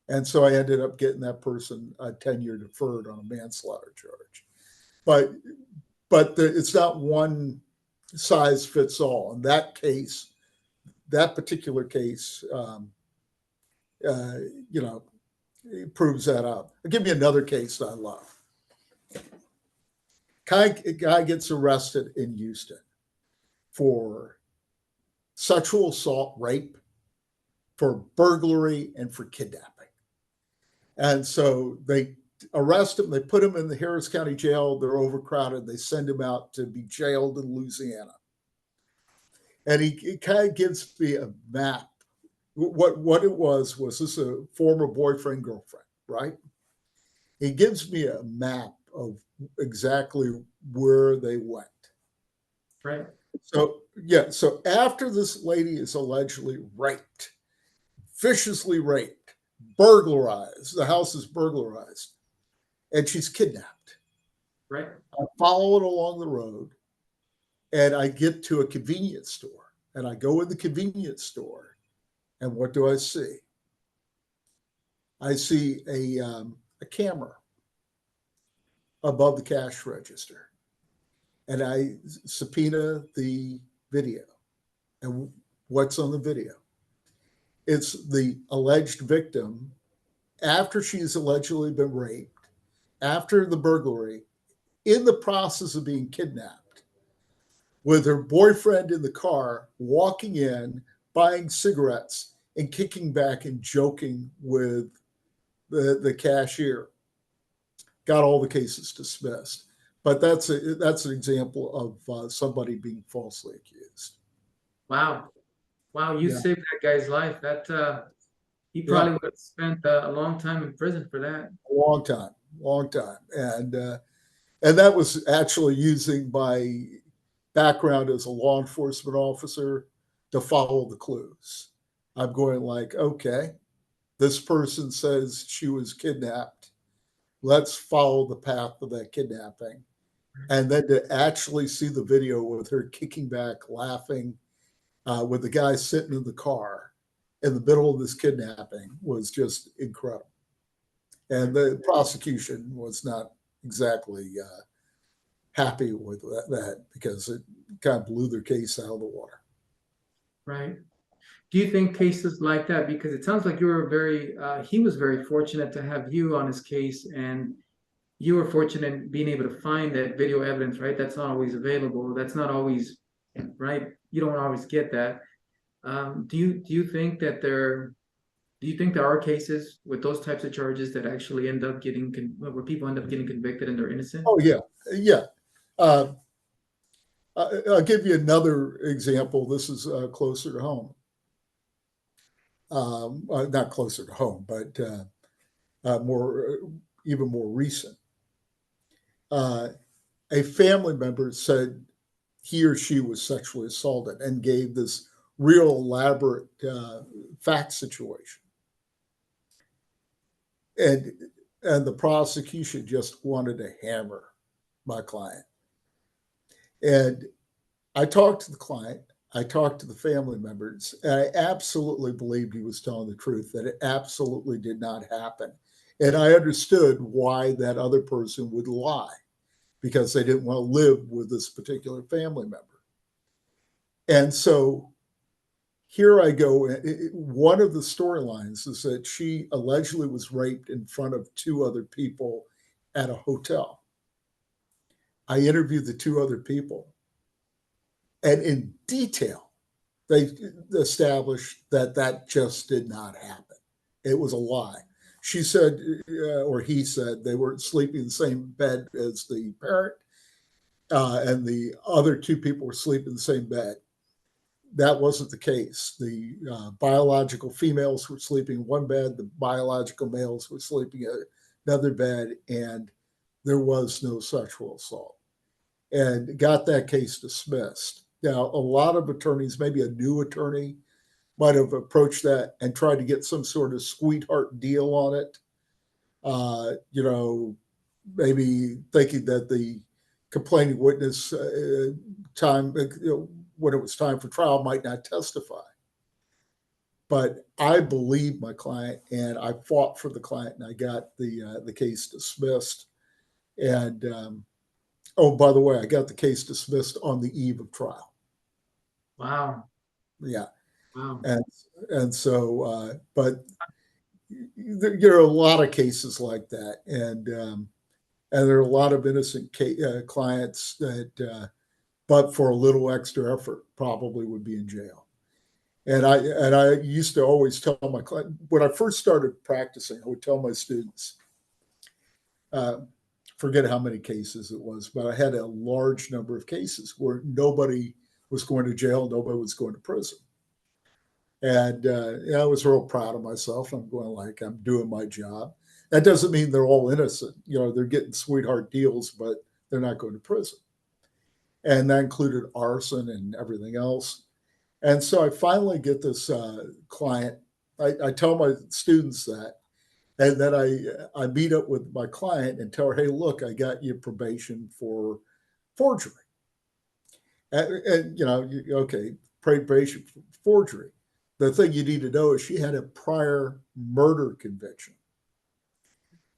And so I ended up getting that person a 10-year deferred on a manslaughter charge. But it's not one size fits all. In that case, that particular case, uh, you know, it proves that out. I'll give you another case that I love. A guy gets arrested in Houston for sexual assault, rape, for burglary, and for kidnapping. And so they arrest him, they put him in the Harris County Jail, they're overcrowded, they send him out to be jailed in Louisiana. And he kind of gives me a map. What it was this a former boyfriend, girlfriend, right? He gives me a map of exactly where they went. Right. So, yeah, so after this lady is allegedly raped, viciously raped, burglarized, the house is burglarized, and she's kidnapped. Right. I follow it along the road and I get to a convenience store. And I go in the convenience store, and what do I see? I see a camera above the cash register. And I subpoena the video. And what's on the video? It's the alleged victim after she's allegedly been raped, after the burglary, in the process of being kidnapped, with her boyfriend in the car, walking in, buying cigarettes, and kicking back and joking with the cashier. Got all the cases dismissed. But that's an example of somebody being falsely accused. Wow. Wow. You Yeah, saved that guy's life. That he yeah, probably would have spent a long time in prison for that. a long time, and that was actually using my background as a law enforcement officer to follow the clues. I'm going like, okay, this person says she was kidnapped. Let's follow the path of that kidnapping. And then to actually see the video with her kicking back, laughing, with the guy sitting in the car in the middle of this kidnapping was just incredible. And the prosecution was not exactly happy with that because it kind of blew their case out of the water. Right. Do you think cases like that, because it sounds like you were he was very fortunate to have you on his case, and you were fortunate in being able to find that video evidence, right? That's not always available. That's not always, right? You don't always get that. Do you think there are cases with those types of charges that actually end up where people end up getting convicted and they're innocent? Oh yeah, yeah. Uh, I'll give you another example. This is closer to home. Not closer to home, but more even more recent. Uh, a family member said he or she was sexually assaulted and gave this real elaborate fact situation, and the prosecution just wanted to hammer my client. And I talked to the client, I talked to the family members, and I absolutely believed he was telling the truth, that it absolutely did not happen. And I understood why that other person would lie, because they didn't want to live with this particular family member. And so here I go. One of the storylines is that she allegedly was raped in front of two other people at a hotel. I interviewed the two other people, and in detail, they established that that just did not happen. It was a lie. She said, or he said, they were sleeping in the same bed as the parent, and the other two people were sleeping in the same bed. That wasn't the case. The biological females were sleeping in one bed, the biological males were sleeping in another bed, and there was no sexual assault, and got that case dismissed. Now, a lot of attorneys, maybe a new attorney, might have approached that and tried to get some sort of sweetheart deal on it. Maybe thinking that the complaining witness time, when it was time for trial, might not testify. But I believed my client, and I fought for the client, and I got the case dismissed. And oh, by the way, I got the case dismissed on the eve of trial. Wow. Yeah, Wow. and so, but there are a lot of cases like that, and there are a lot of innocent clients that, but for a little extra effort, probably would be in jail. And I used to always tell my client when I first started practicing, I would tell my students, uh, forget how many cases it was, but I had a large number of cases where nobody was going to jail, nobody was going to prison. And I was real proud of myself. I'm going like, I'm doing my job. That doesn't mean they're all innocent. They're getting sweetheart deals, but they're not going to prison. And that included arson and everything else. And so I finally get this client. I tell my students that, and then I meet up with my client and tell her, hey, look, I got you probation for forgery. And okay, probation for forgery. The thing you need to know is she had a prior murder conviction.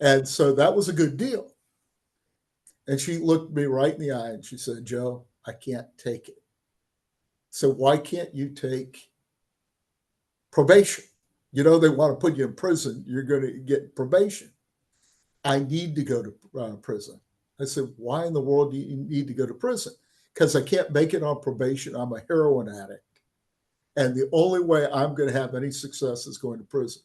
And so that was a good deal. And she looked me right in the eye and she said, Joe, I can't take it. So why can't you take probation? They want to put you in prison. You're going to get probation. I need to go to prison. I said, why in the world do you need to go to prison? Because I can't make it on probation. I'm a heroin addict. And the only way I'm going to have any success is going to prison.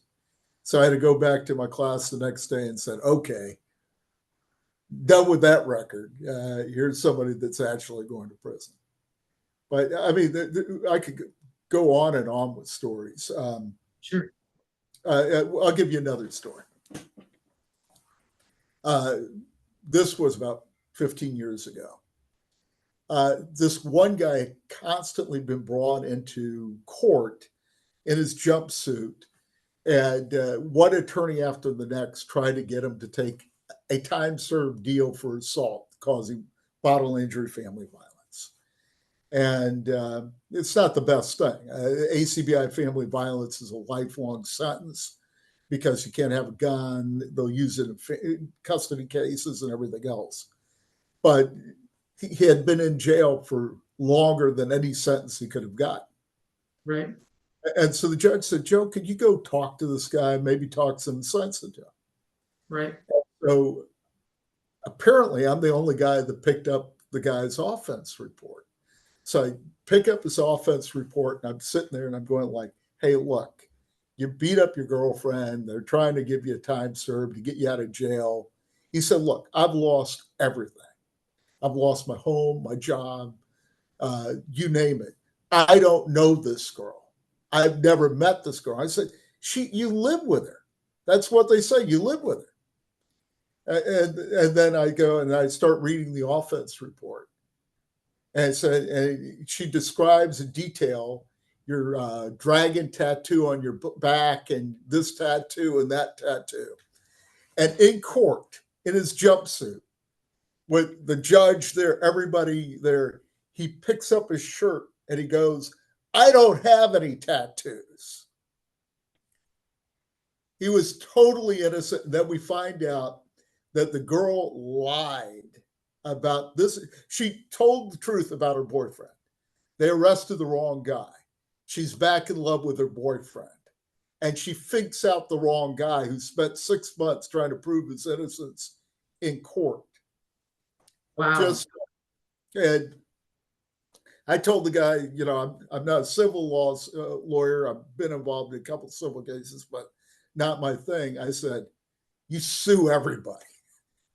So I had to go back to my class the next day and said, okay, done with that record. Here's somebody that's actually going to prison. But I mean, I could go on and on with stories. Sure. I'll give you another story. This was about 15 years ago. This one guy had constantly been brought into court in his jumpsuit, and one attorney after the next tried to get him to take a time-served deal for assault causing bodily injury, family violence. And it's not the best thing. ACBI family violence is a lifelong sentence because you can't have a gun. They'll use it in custody cases and everything else. But he had been in jail for longer than any sentence he could have gotten. Right. And so the judge said, Joe, could you go talk to this guy, maybe talk some sense into him? Right. So apparently I'm the only guy that picked up the guy's offense report. So I pick up his offense report and I'm sitting there and I'm going like, hey, look, you beat up your girlfriend. They're trying to give you a time served to get you out of jail. He said, look, I've lost everything. I've lost my home, my job, you name it. I don't know this girl. I've never met this girl. I said, you live with her. That's what they say. You live with her. And then I go and I start reading the offense report. And and she describes in detail your dragon tattoo on your back and this tattoo and that tattoo. And in court, in his jumpsuit, with the judge there, everybody there, he picks up his shirt and he goes, I don't have any tattoos. He was totally innocent. And then we find out that the girl lied about this. She told the truth about her boyfriend. They arrested the wrong guy. She's back in love with her boyfriend. And she thinks out the wrong guy who spent 6 months trying to prove his innocence in court. Wow. And I told the guy, I'm not a civil laws lawyer. I've been involved in a couple of civil cases, but not my thing. I said, you sue everybody.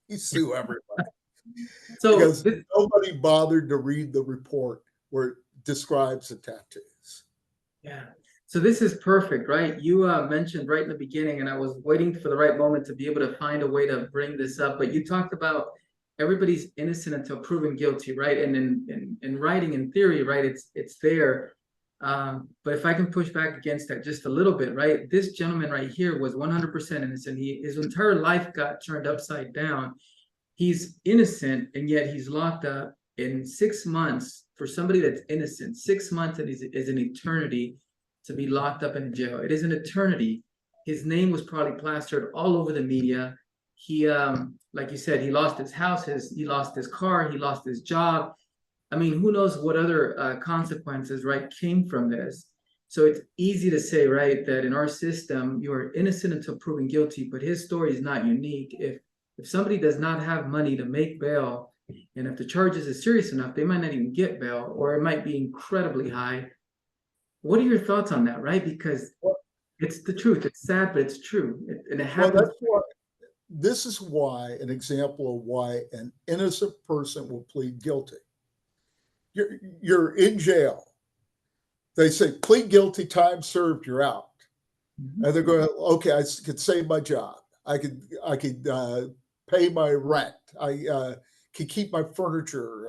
You sue everybody. So because nobody bothered to read the report where it describes the tattoos. Yeah. So this is perfect, right? You mentioned right in the beginning, and I was waiting for the right moment to be able to find a way to bring this up, but you talked about everybody's innocent until proven guilty, right? And in writing, in theory, right, it's there. But if I can push back against that just a little bit, right? This gentleman right here was 100% innocent. His entire life got turned upside down. He's innocent, and yet he's locked up in 6 months. For somebody that's innocent, 6 months is an eternity to be locked up in jail. It is an eternity. His name was probably plastered all over the media. He, like you said, he lost his house, he lost his car, he lost his job. I mean, who knows what other consequences, right, came from this. So it's easy to say, right, that in our system, you are innocent until proven guilty, but his story is not unique. If somebody does not have money to make bail, and if the charges is serious enough, they might not even get bail, or it might be incredibly high. What are your thoughts on that, right? Because it's the truth. It's sad, but it's true. And it Well, happens. this is why an example of why an innocent person will plead guilty. You're in jail. They say, plead guilty, time served, you're out. Mhm. And they're going, okay, I could save my job. I could pay my rent. I could keep my furniture,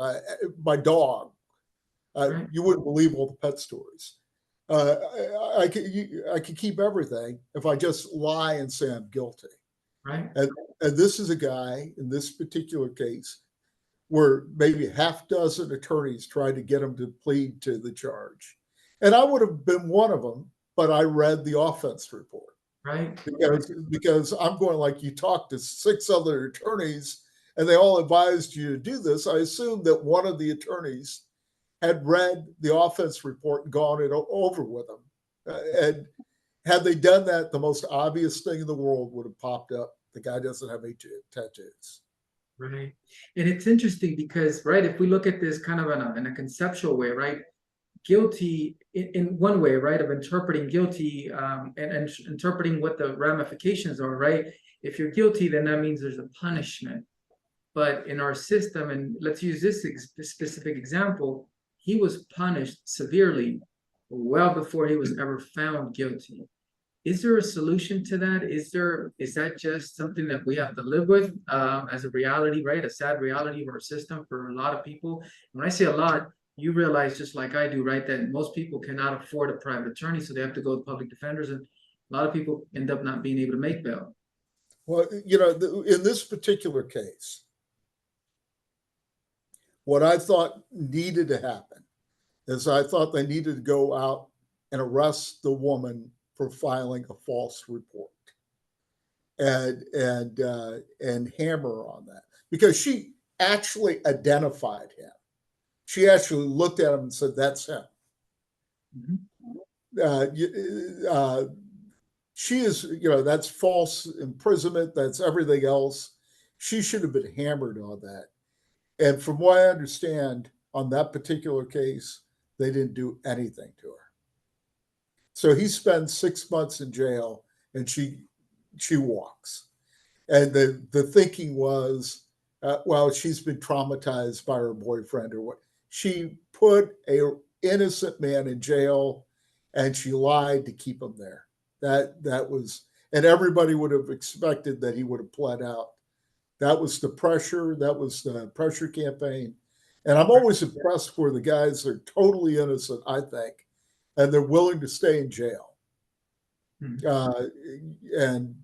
my dog. Right, You wouldn't believe all the pet stories. Uh, I could keep everything if I just lie and say I'm guilty. right, And this is a guy in this particular case where maybe half dozen attorneys tried to get him to plead to the charge. And I would have been one of them, but I read the offense report right. because I'm going like you talked to 6 other attorneys and they all advised you to do this. I assumed that one of the attorneys had read the offense report and gone it over with them. And had they done that, the most obvious thing in the world would have popped up. The guy doesn't have any tattoos. Right. And it's interesting because, right, if we look at this kind of in a conceptual way, right, guilty in one way, right, of interpreting guilty and interpreting what the ramifications are, right? If you're guilty, then that means there's a punishment. But in our system, and let's use this specific example, he was punished severely well before he was ever found guilty. Is there a solution to that? Is that just something that we have to live with as a reality, right? A sad reality of our system for a lot of people. When I say a lot, you realize just like I do, right, that most people cannot afford a private attorney, so they have to go with public defenders, and a lot of people end up not being able to make bail. Well, in this particular case, what I thought needed to happen is I thought they needed to go out and arrest the woman for filing a false report and hammer on that because she actually identified him. She actually looked at him and said, "That's him." Mhm. Uh, uh, she is, that's false imprisonment. That's everything else. She should have been hammered on that. And from what I understand, on that particular case, they didn't do anything to her. So he spends 6 months in jail, and she walks. And the thinking was, well, she's been traumatized by her boyfriend or what. She put a innocent man in jail, and she lied to keep him there. That was, and everybody would have expected that he would have pled out. That was the pressure. That was the pressure campaign. And I'm always impressed where the guys are totally innocent, I think, and they're willing to stay in jail. Mhm. And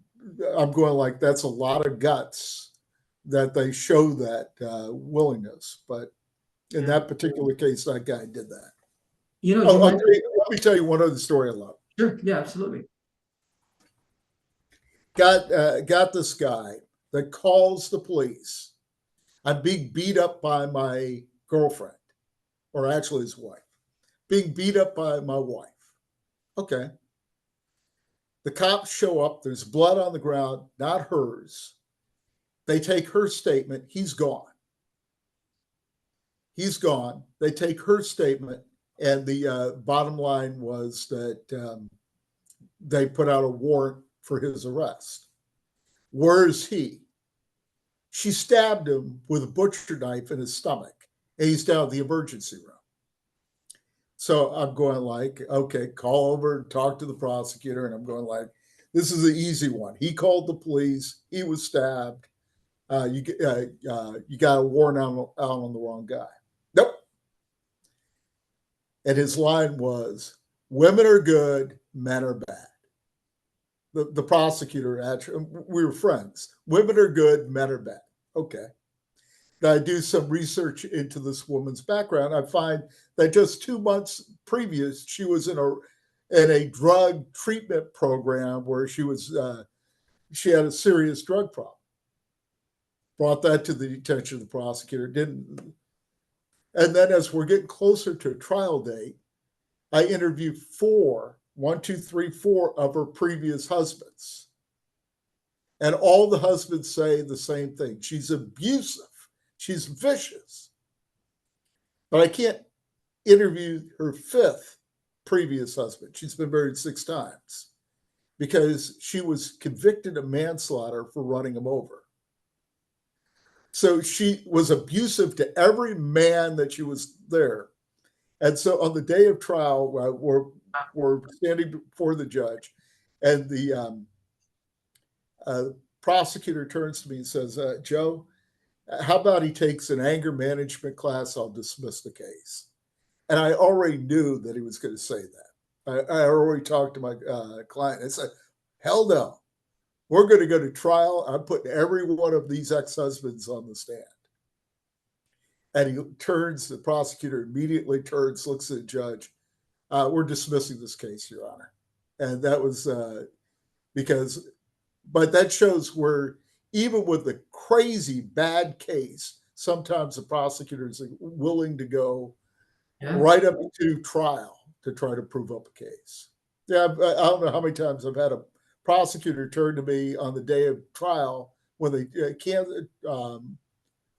I'm going like that's a lot of guts that they show that willingness. But in Yeah. that particular case, that guy did that. You Oh, mentioned, let me tell you one other story I love. sure, yeah, absolutely. Got this guy that calls the police. I'm being beat up by my girlfriend, or actually his wife. Being beat up by my wife. Okay. The cops show up. There's blood on the ground, not hers. They take her statement. He's gone. He's gone. They take her statement, and the bottom line was that they put out a warrant for his arrest. Where is he? She stabbed him with a butcher knife in his stomach, and he's down at the emergency room. So I'm going like, okay, call over and talk to the prosecutor, and I'm going like, this is the easy one. He called the police. He was stabbed. You got a warrant out on the wrong guy. Nope. And his line was, "Women are good, men are bad." The prosecutor actually, we were friends. Women are good, men are bad. Okay. Now I do some research into this woman's background. I find that just 2 months previous, she was in a drug treatment program where she had a serious drug problem. Brought that to the attention of the prosecutor. Didn't, and then as we're getting closer to a trial date, I interviewed one, two, three, four of her previous husbands. And all the husbands say the same thing. She's abusive. She's vicious. But I can't interview her fifth previous husband. She's been married 6 times because she was convicted of manslaughter for running him over. So she was abusive to every man that she was there. And so on the day of trial, we're standing before the judge, and the prosecutor turns to me and says, Joe, how about he takes an anger management class? I'll dismiss the case. And I already knew that he was going to say that. I already talked to my client. I said, hell no. We're going to go to trial. I'm putting every one of these ex-husbands on the stand. And he turns, the prosecutor immediately turns, looks at the judge. We're dismissing this case, Your Honor. And that was but that shows where even with the crazy bad case, sometimes the prosecutors are willing to go right up to trial to try to prove up a case. Yeah, I don't know how many times I've had a prosecutor turn to me on the day of trial when they can't,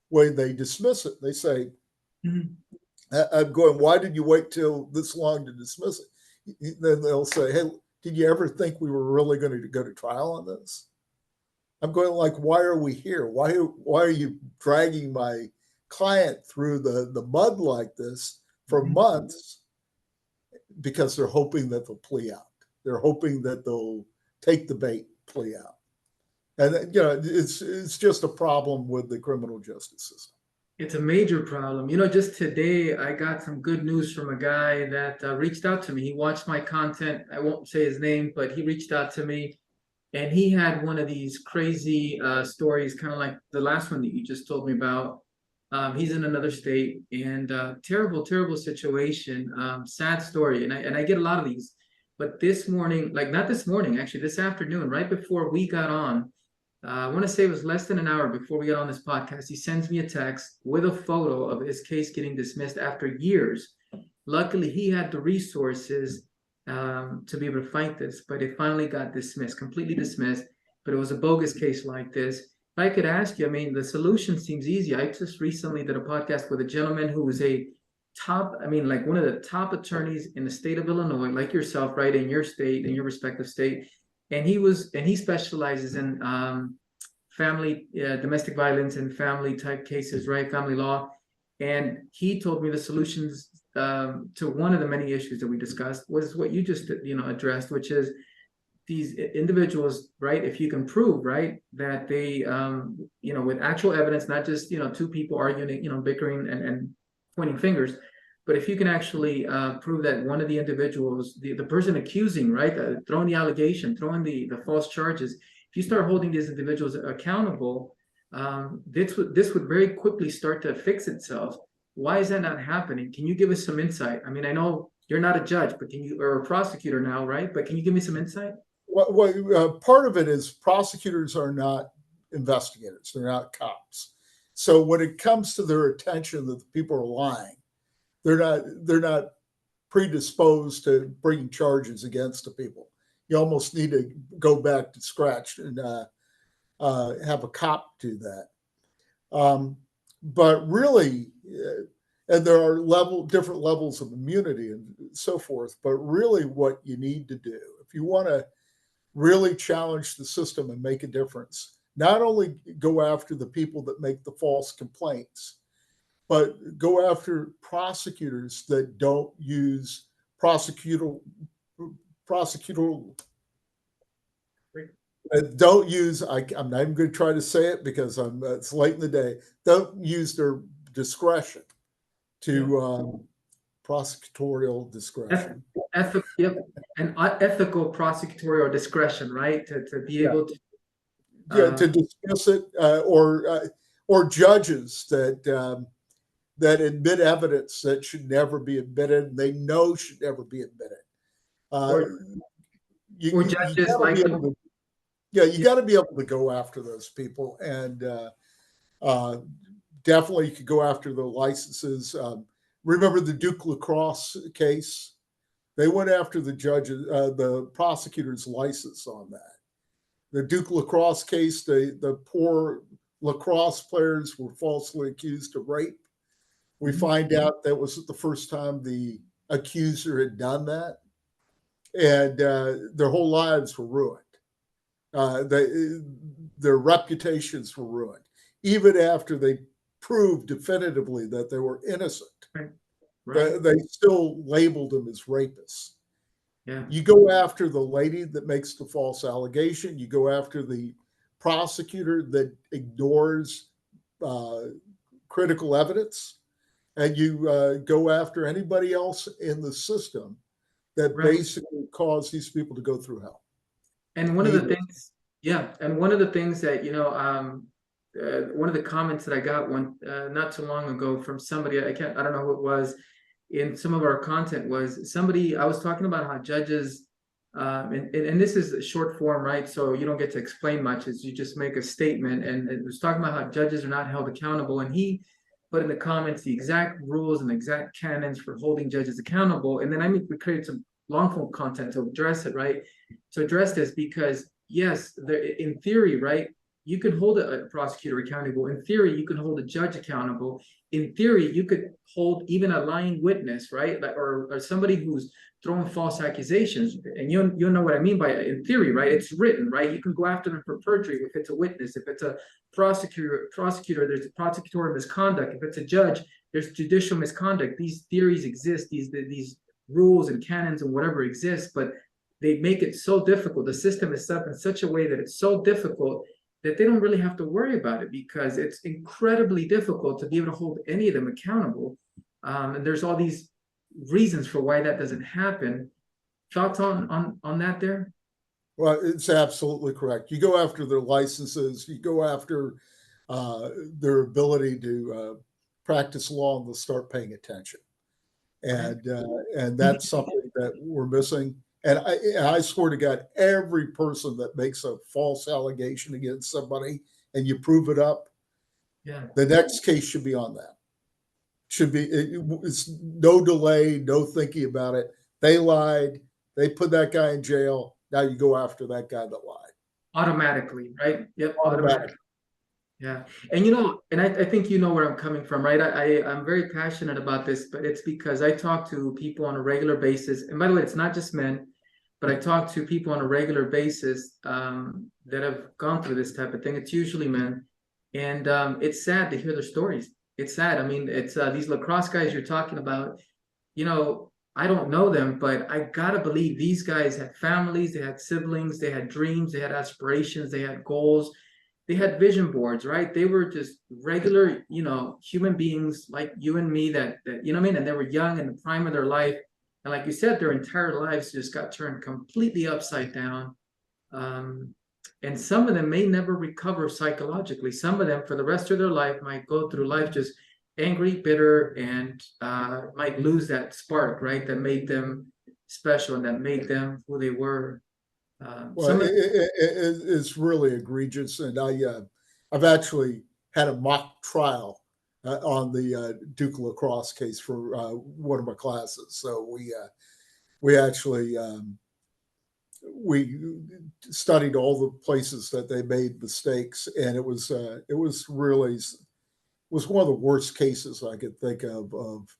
when they dismiss it. They say, I'm going, why did you wait till this long to dismiss it? Then they'll say, hey, did you ever think we were really going to go to trial on this? I'm going like, why are we here? Why are you dragging my client through the mud like this for months? Because they're hoping that they'll plea out. They're hoping that they'll take the bait, plea out. And it's just a problem with the criminal justice system. It's a major problem. Just today, I got some good news from a guy that reached out to me. He watched my content. I won't say his name, but he reached out to me, and he had one of these crazy stories, kind of like the last one that you just told me about. He's in another state, and terrible, terrible situation. Sad story, and I get a lot of these. But this morning, like not this morning, actually, this afternoon, right before we got on, I want to say it was less than an hour before we got on this podcast, he sends me a text with a photo of his case getting dismissed after years. Luckily, he had the resources to be able to fight this, but it finally got dismissed, completely dismissed. But it was a bogus case like this. If I could ask you, I mean, the solution seems easy. I just recently did a podcast with a gentleman who was like one of the top attorneys in the state of Illinois, like yourself, right, in your state, in your respective state. And he specializes in family, domestic violence and family type cases, right? Family law. And he told me the solutions to one of the many issues that we discussed was what you just, addressed, which is these individuals, right? If you can prove, right, that they, with actual evidence, not just, two people arguing, bickering and pointing fingers, but if you can actually prove that one of the individuals, the person accusing, right, throwing the allegation, throwing the false charges, if you start holding these individuals accountable, this would very quickly start to fix itself. Why is that not happening? Can you give us some insight? I mean, I know you're not a judge, but or a prosecutor now, right? But can you give me some insight? Well, part of it is prosecutors are not investigators; they're not cops. So when it comes to their attention that the people are lying, they're not predisposed to bringing charges against the people. You almost need to go back to scratch and have a cop do that. But really, and there are different levels of immunity and so forth. But really, what you need to do, if you want to really challenge the system and make a difference, not only go after the people that make the false complaints, but go after prosecutors that don't use prosecutorial don't use, I'm not even going to try to say it because it's late in the day, don't use their discretion to prosecutorial discretion. And ethical prosecutorial discretion, right? To be able to to dismiss it, or judges that admit evidence that should never be admitted, and they know should never be admitted. or judges like you got to be able to go after those people, and definitely you could go after the licenses. Remember the Duke Lacrosse case? They went after the prosecutor's license on that. The Duke lacrosse case, the poor lacrosse players were falsely accused of rape. We find out that was the first time the accuser had done that, and their whole lives were ruined. Their reputations were ruined, even after they proved definitively that they were innocent. Right. They still labeled them as rapists. Yeah. You go after the lady that makes the false allegation. You go after the prosecutor that ignores critical evidence, and you go after anybody else in the system that Right. basically caused these people to go through hell. And one of the things, yeah, and one of the things that, one of the comments that I got not too long ago from somebody, I don't know who it was, in some of our content was somebody, I was talking about how judges, and this is a short form, right? So you don't get to explain much, as you just make a statement. And it was talking about how judges are not held accountable. And he put in the comments the exact rules and exact canons for holding judges accountable. And then we created some long form content to address it, right? To address this, because yes, in theory, right, you could hold a prosecutor accountable. In theory, you could hold a judge accountable. In theory, you could hold even a lying witness, right? Or somebody who's throwing false accusations. And you'll know what I mean by it. In theory, right? It's written, right? You can go after them for perjury if it's a witness. If it's a prosecutor, there's a prosecutorial misconduct. If it's a judge, there's judicial misconduct. These theories exist. These rules and canons and whatever exists, but they make it so difficult. The system is set up in such a way that it's so difficult that they don't really have to worry about it, because it's incredibly difficult to be able to hold any of them accountable. And there's all these reasons for why that doesn't happen. Thoughts on that there? Well, it's absolutely correct. You go after their licenses, you go after their ability to practice law, and they'll start paying attention. And that's something that we're missing. And I swear to God, every person that makes a false allegation against somebody and you prove it up, the next case should be on that. It's no delay, no thinking about it. They lied. They put that guy in jail. Now you go after that guy that lied. Automatically, right? Yep, Automatically. Yeah. And I think you know where I'm coming from, right? I'm very passionate about this, but it's because I talk to people on a regular basis. And by the way, it's not just men, but I talk to people on a regular basis that have gone through this type of thing. It's usually men. And it's sad to hear their stories. It's sad. I mean, it's these lacrosse guys you're talking about, I don't know them, but I gotta believe these guys had families, they had siblings, they had dreams, they had aspirations, they had goals. They had vision boards, right? They were just regular, human beings like you and me that you know what I mean? And they were young in the prime of their life. And like you said, their entire lives just got turned completely upside down. And some of them may never recover psychologically. Some of them for the rest of their life might go through life just angry, bitter, and might lose that spark, right? That made them special and that made them who they were. Well, it's really egregious, and I've actually had a mock trial on the Duke lacrosse case for one of my classes. So we actually we studied all the places that they made mistakes, and it was one of the worst cases I could think of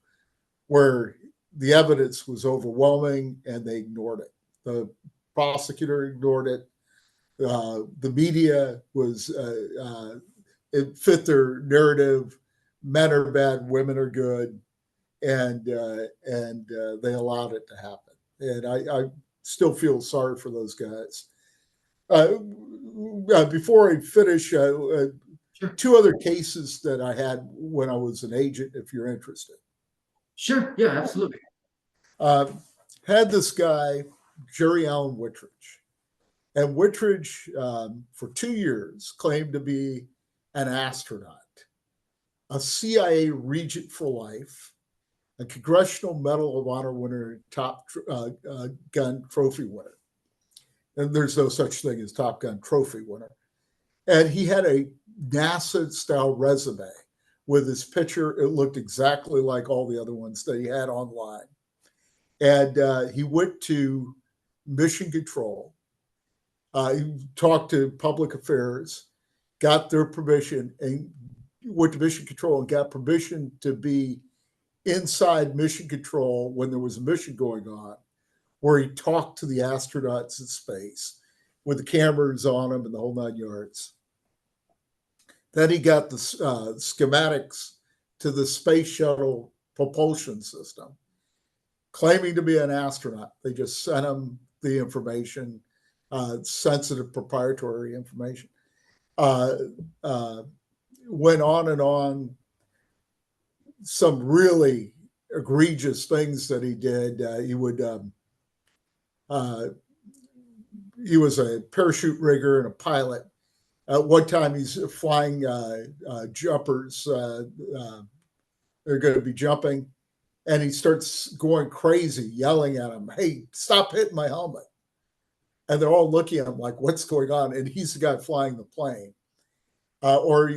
where the evidence was overwhelming and they ignored it. The prosecutor ignored it. The media it fit their narrative. Men are bad, women are good, and they allowed it to happen. And I still feel sorry for those guys. Before I finish, Sure. two other cases that I had when I was an agent, if you're interested. Sure. Yeah, absolutely. Had this guy, Jerry Allen Wittridge. And Wittridge, for 2 years, claimed to be an astronaut, a CIA regent for life, a Congressional Medal of Honor winner, Top Gun trophy winner. And there's no such thing as Top Gun trophy winner. And he had a NASA-style resume with his picture. It looked exactly like all the other ones that he had online. And he went to Mission Control. He talked to public affairs, got their permission, and went to Mission Control and got permission to be inside Mission Control when there was a mission going on, where he talked to the astronauts in space with the cameras on him and the whole 9 yards. Then he got the schematics to the space shuttle propulsion system, claiming to be an astronaut. They just sent him the information, sensitive proprietary information. Went on and on. Some really egregious things that he did. He was a parachute rigger and a pilot. At one time, he's flying jumpers. They're going to be jumping, and he starts going crazy, yelling at him, "Hey, stop hitting my helmet!" And they're all looking at him like, "What's going on?" And he's the guy flying the plane. Or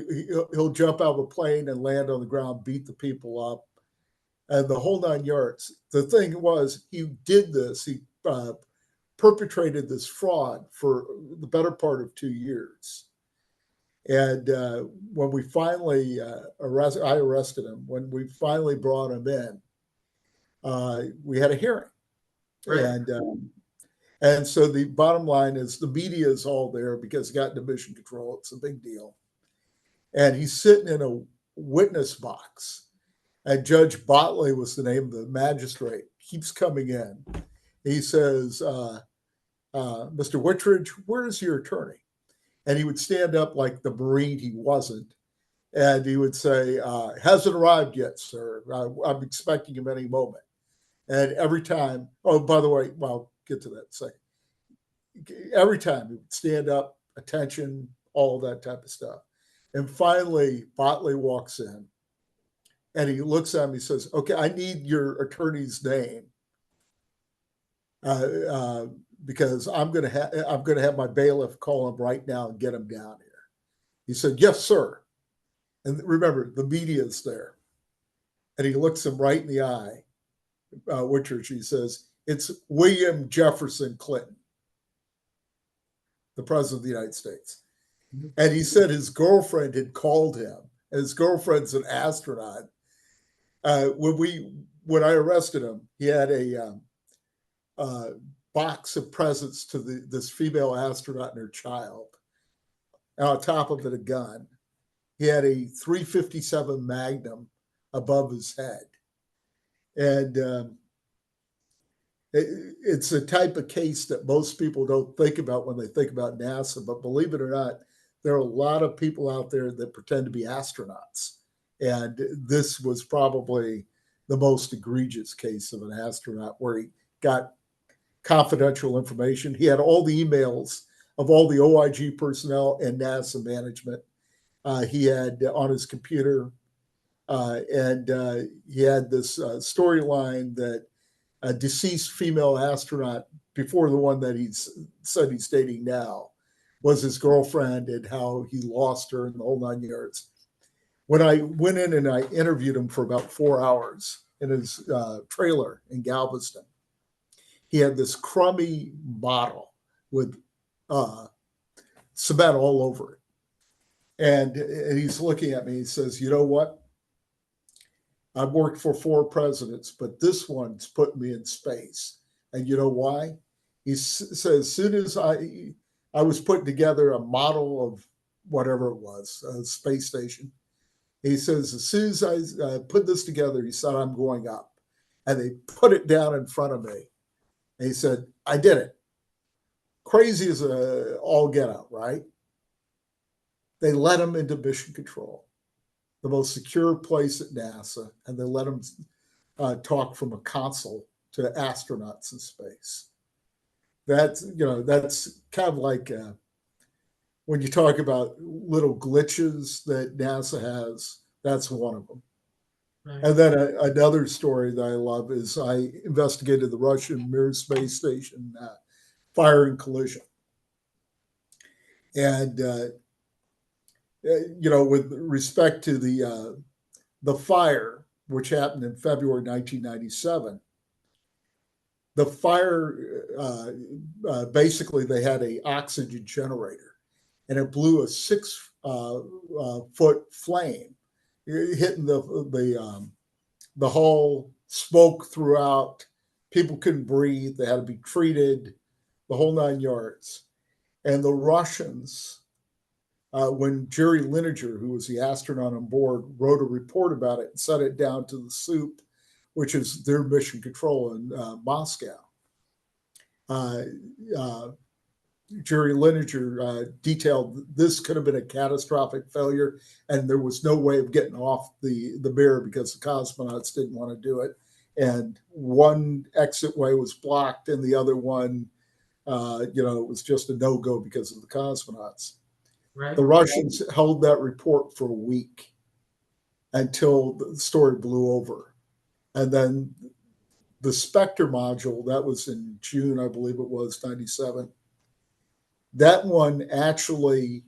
he'll jump out of a plane and land on the ground, beat the people up, and the whole 9 yards. The thing was, he did this. He perpetrated this fraud for the better part of 2 years. And when we finally I arrested him. When we finally brought him in, we had a hearing. Right. And so the bottom line is the media is all there because he got into Mission Control. It's a big deal. And he's sitting in a witness box. And Judge Botley was the name of the magistrate, keeps coming in. He says, "Mr. Whitridge, where's your attorney?" And he would stand up like the Marine he wasn't. And he would say, "Hasn't arrived yet, sir. I'm expecting him any moment." And every time, oh, by the way, well, I'll get to that in a second. Every time he would stand up, attention, all of that type of stuff. And finally, Botley walks in and he looks at me, he says, "Okay, I need your attorney's name because I'm going to have my bailiff call him right now and get him down here." He said, "Yes, sir." And remember, the media is there. And he looks him right in the eye, Whitridge. He says, "It's William Jefferson Clinton, the president of the United States." And he said his girlfriend had called him, and his girlfriend's an astronaut. When I arrested him, he had a box of presents to this female astronaut and her child. And on top of it, a gun. He had a .357 Magnum above his head. And it's a type of case that most people don't think about when they think about NASA. But believe it or not, there are a lot of people out there that pretend to be astronauts. And this was probably the most egregious case of an astronaut where he got confidential information. He had all the emails of all the OIG personnel and NASA management. He had on his computer, and he had this storyline that a deceased female astronaut, before the one that said he's dating now, was his girlfriend, and how he lost her in the whole 9 yards. When I went in and I interviewed him for about 4 hours in his trailer in Galveston, he had this crummy bottle with cement all over it. And he's looking at me, he says, "You know what? I've worked for 4 presidents, but this one's put me in space. And you know why?" He says, "As soon as I was putting together a model of whatever it was, a space station." He says, "As soon as I put this together," he said, "I'm going up." And they put it down in front of me. And he said, "I did it." Crazy as all get out, right? They let him into Mission Control, the most secure place at NASA, and they let him talk from a console to astronauts in space. That's kind of like when you talk about little glitches that NASA has, that's one of them. Right. And then another story that I love is I investigated the Russian Mir space station fire and collision. And, with respect to the fire, which happened in February 1997, The fire, basically, they had a oxygen generator, and it blew a 6 foot flame, hitting the hull, smoke throughout. People couldn't breathe. They had to be treated, the whole 9 yards. And the Russians, when Jerry Lineker, who was the astronaut on board, wrote a report about it and sent it down to the SOUP, which is their mission control in Moscow. Uh, uh, Jerry Lineker detailed this could have been a catastrophic failure, and there was no way of getting off the mirror because the cosmonauts didn't want to do it. And one exit way was blocked, and the other one, it was just a no-go because of the cosmonauts. Right. The Russians held that report for a week until the story blew over. And then the Spectre module, that was in June, I believe it was, 97. That one actually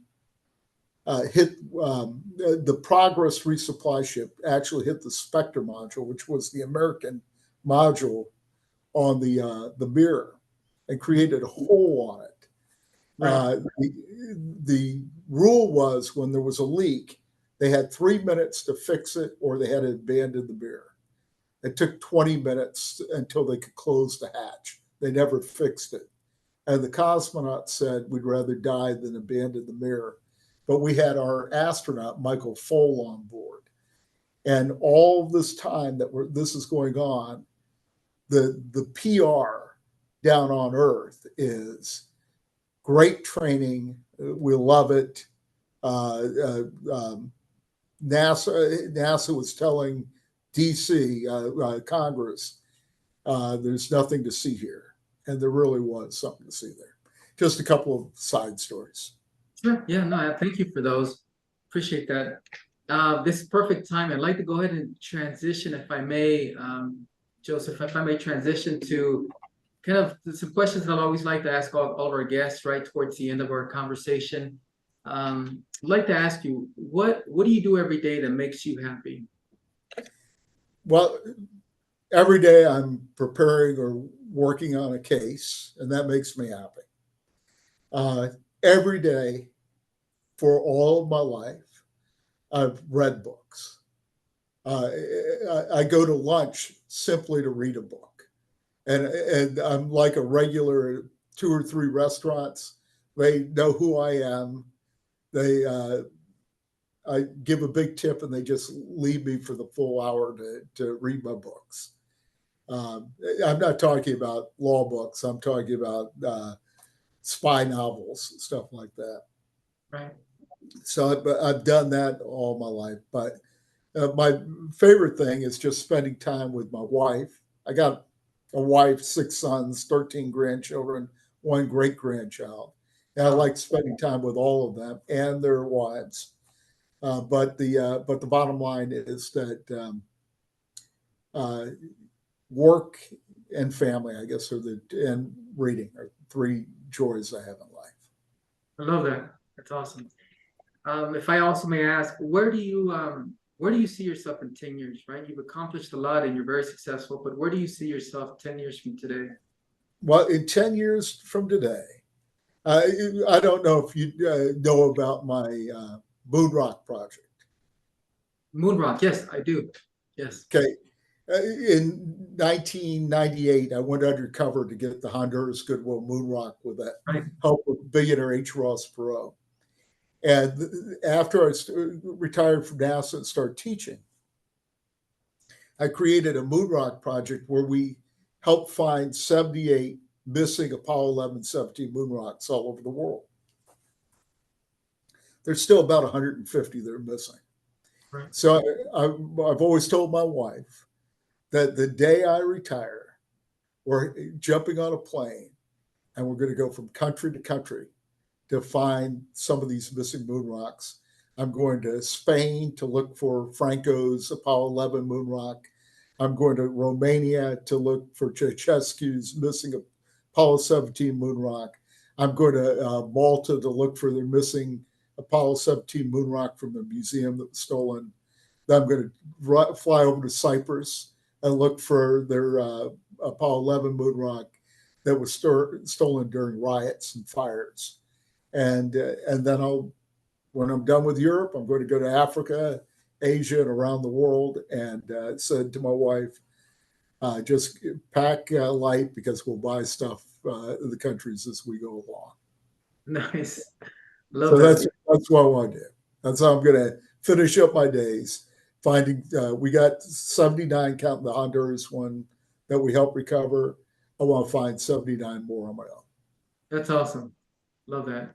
hit the Progress resupply ship actually hit the Spectre module, which was the American module on the mirror, and created a hole on it. Right. The rule was when there was a leak, they had 3 minutes to fix it or they had to abandon the mirror. It took 20 minutes until they could close the hatch. They never fixed it. And the cosmonauts said, we'd rather die than abandon the mirror. But we had our astronaut, Michael Foale, on board. And all this time that this is going on, the PR down on Earth is great training. We love it. NASA was telling DC, Congress, there's nothing to see here. And there really was something to see there. Just a couple of side stories. Sure. Yeah, no, thank you for those. Appreciate that. This is perfect time. I'd like to go ahead and transition, if I may, Joseph, if I may transition to kind of some questions that I always like to ask all of our guests right towards the end of our conversation. I'd like to ask you, what do you do every day that makes you happy? Well, every day I'm preparing or working on a case, and that makes me happy. Every day for all of my life, I've read books. I go to lunch simply to read a book. And I'm like a regular at 2 or 3 restaurants. They know who I am. I give a big tip and they just leave me for the full hour to read my books. I'm not talking about law books. I'm talking about spy novels, stuff like that. Right. So I've done that all my life. But my favorite thing is just spending time with my wife. I got a wife, 6 sons, 13 grandchildren, 1 great grandchild. And I like spending time with all of them and their wives. But the bottom line is that work and family, I guess, and reading are 3 joys I have in life. I love that. That's awesome. If I also may ask, where do you see yourself in 10 years, right? You've accomplished a lot and you're very successful, but where do you see yourself 10 years from today? Well, in 10 years from today, I don't know if you know about my moon rock project. Moonrock, yes, I do. Yes. Okay. In 1998, I went undercover to get the Honduras Goodwill moon rock with that Right. help of billionaire H. Ross Perot. And after I retired from NASA and started teaching, I created a moon rock project where we helped find 78 missing Apollo 11, 17 moon rocks all over the world. There's still about 150 that are missing. Right. So I've always told my wife that the day I retire, we're jumping on a plane and we're going to go from country to country to find some of these missing moon rocks. I'm going to Spain to look for Franco's Apollo 11 moon rock. I'm going to Romania to look for Ceausescu's missing Apollo 17 moon rock. I'm going to Malta to look for their missing Apollo 17 moon rock from the museum that was stolen. Then I'm going to fly over to Cyprus and look for their Apollo 11 moon rock that was stolen during riots and fires. And then when I'm done with Europe, I'm going to go to Africa, Asia, and around the world. And said to my wife, just pack light because we'll buy stuff in the countries as we go along. Nice. So Love that. that's what I want to do. That's how I'm going to finish up my days. Finding we got 79, counting the Honduras one that we helped recover. I want to find 79 more on my own. That's awesome. Love that.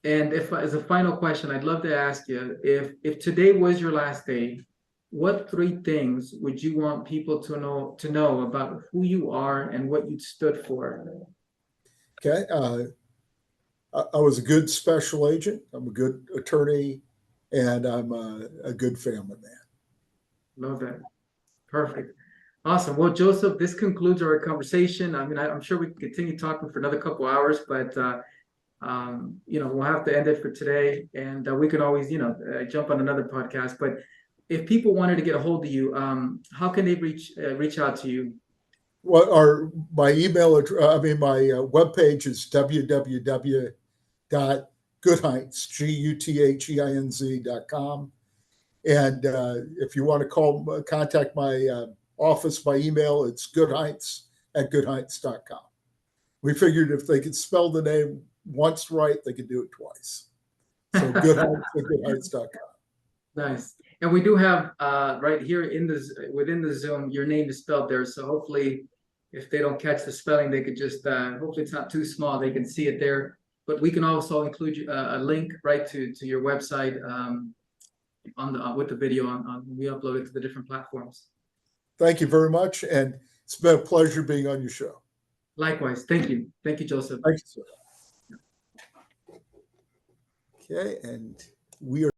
And if, as a final question, I'd love to ask you, if today was your last day, what 3 things would you want people to know about who you are and what you stood for? Okay. I was a good special agent. I'm a good attorney, and I'm a good family man. Love that. Perfect. Awesome. Well, Joseph, this concludes our conversation. I mean, I'm sure we can continue talking for another couple hours, but we'll have to end it for today, and we can always, jump on another podcast. But if people wanted to get a hold of you, how can they reach out to you? Well, my email address, my webpage is www.gutheinz, Gutheinz.com. And if you want to contact my office by email, it's Gutheinz@Gutheinz.com. We figured if they could spell the name once right, they could do it twice. So Gutheinz@Gutheinz.com. Nice. And we do have right here within the Zoom, your name is spelled there. So hopefully, if they don't catch the spelling, they could just hopefully it's not too small. They can see it there. But we can also include a link right to your website with the video on we upload it to the different platforms. Thank you very much, and it's been a pleasure being on your show. Likewise. Thank you, Joseph. Thank you, sir. Okay, and we are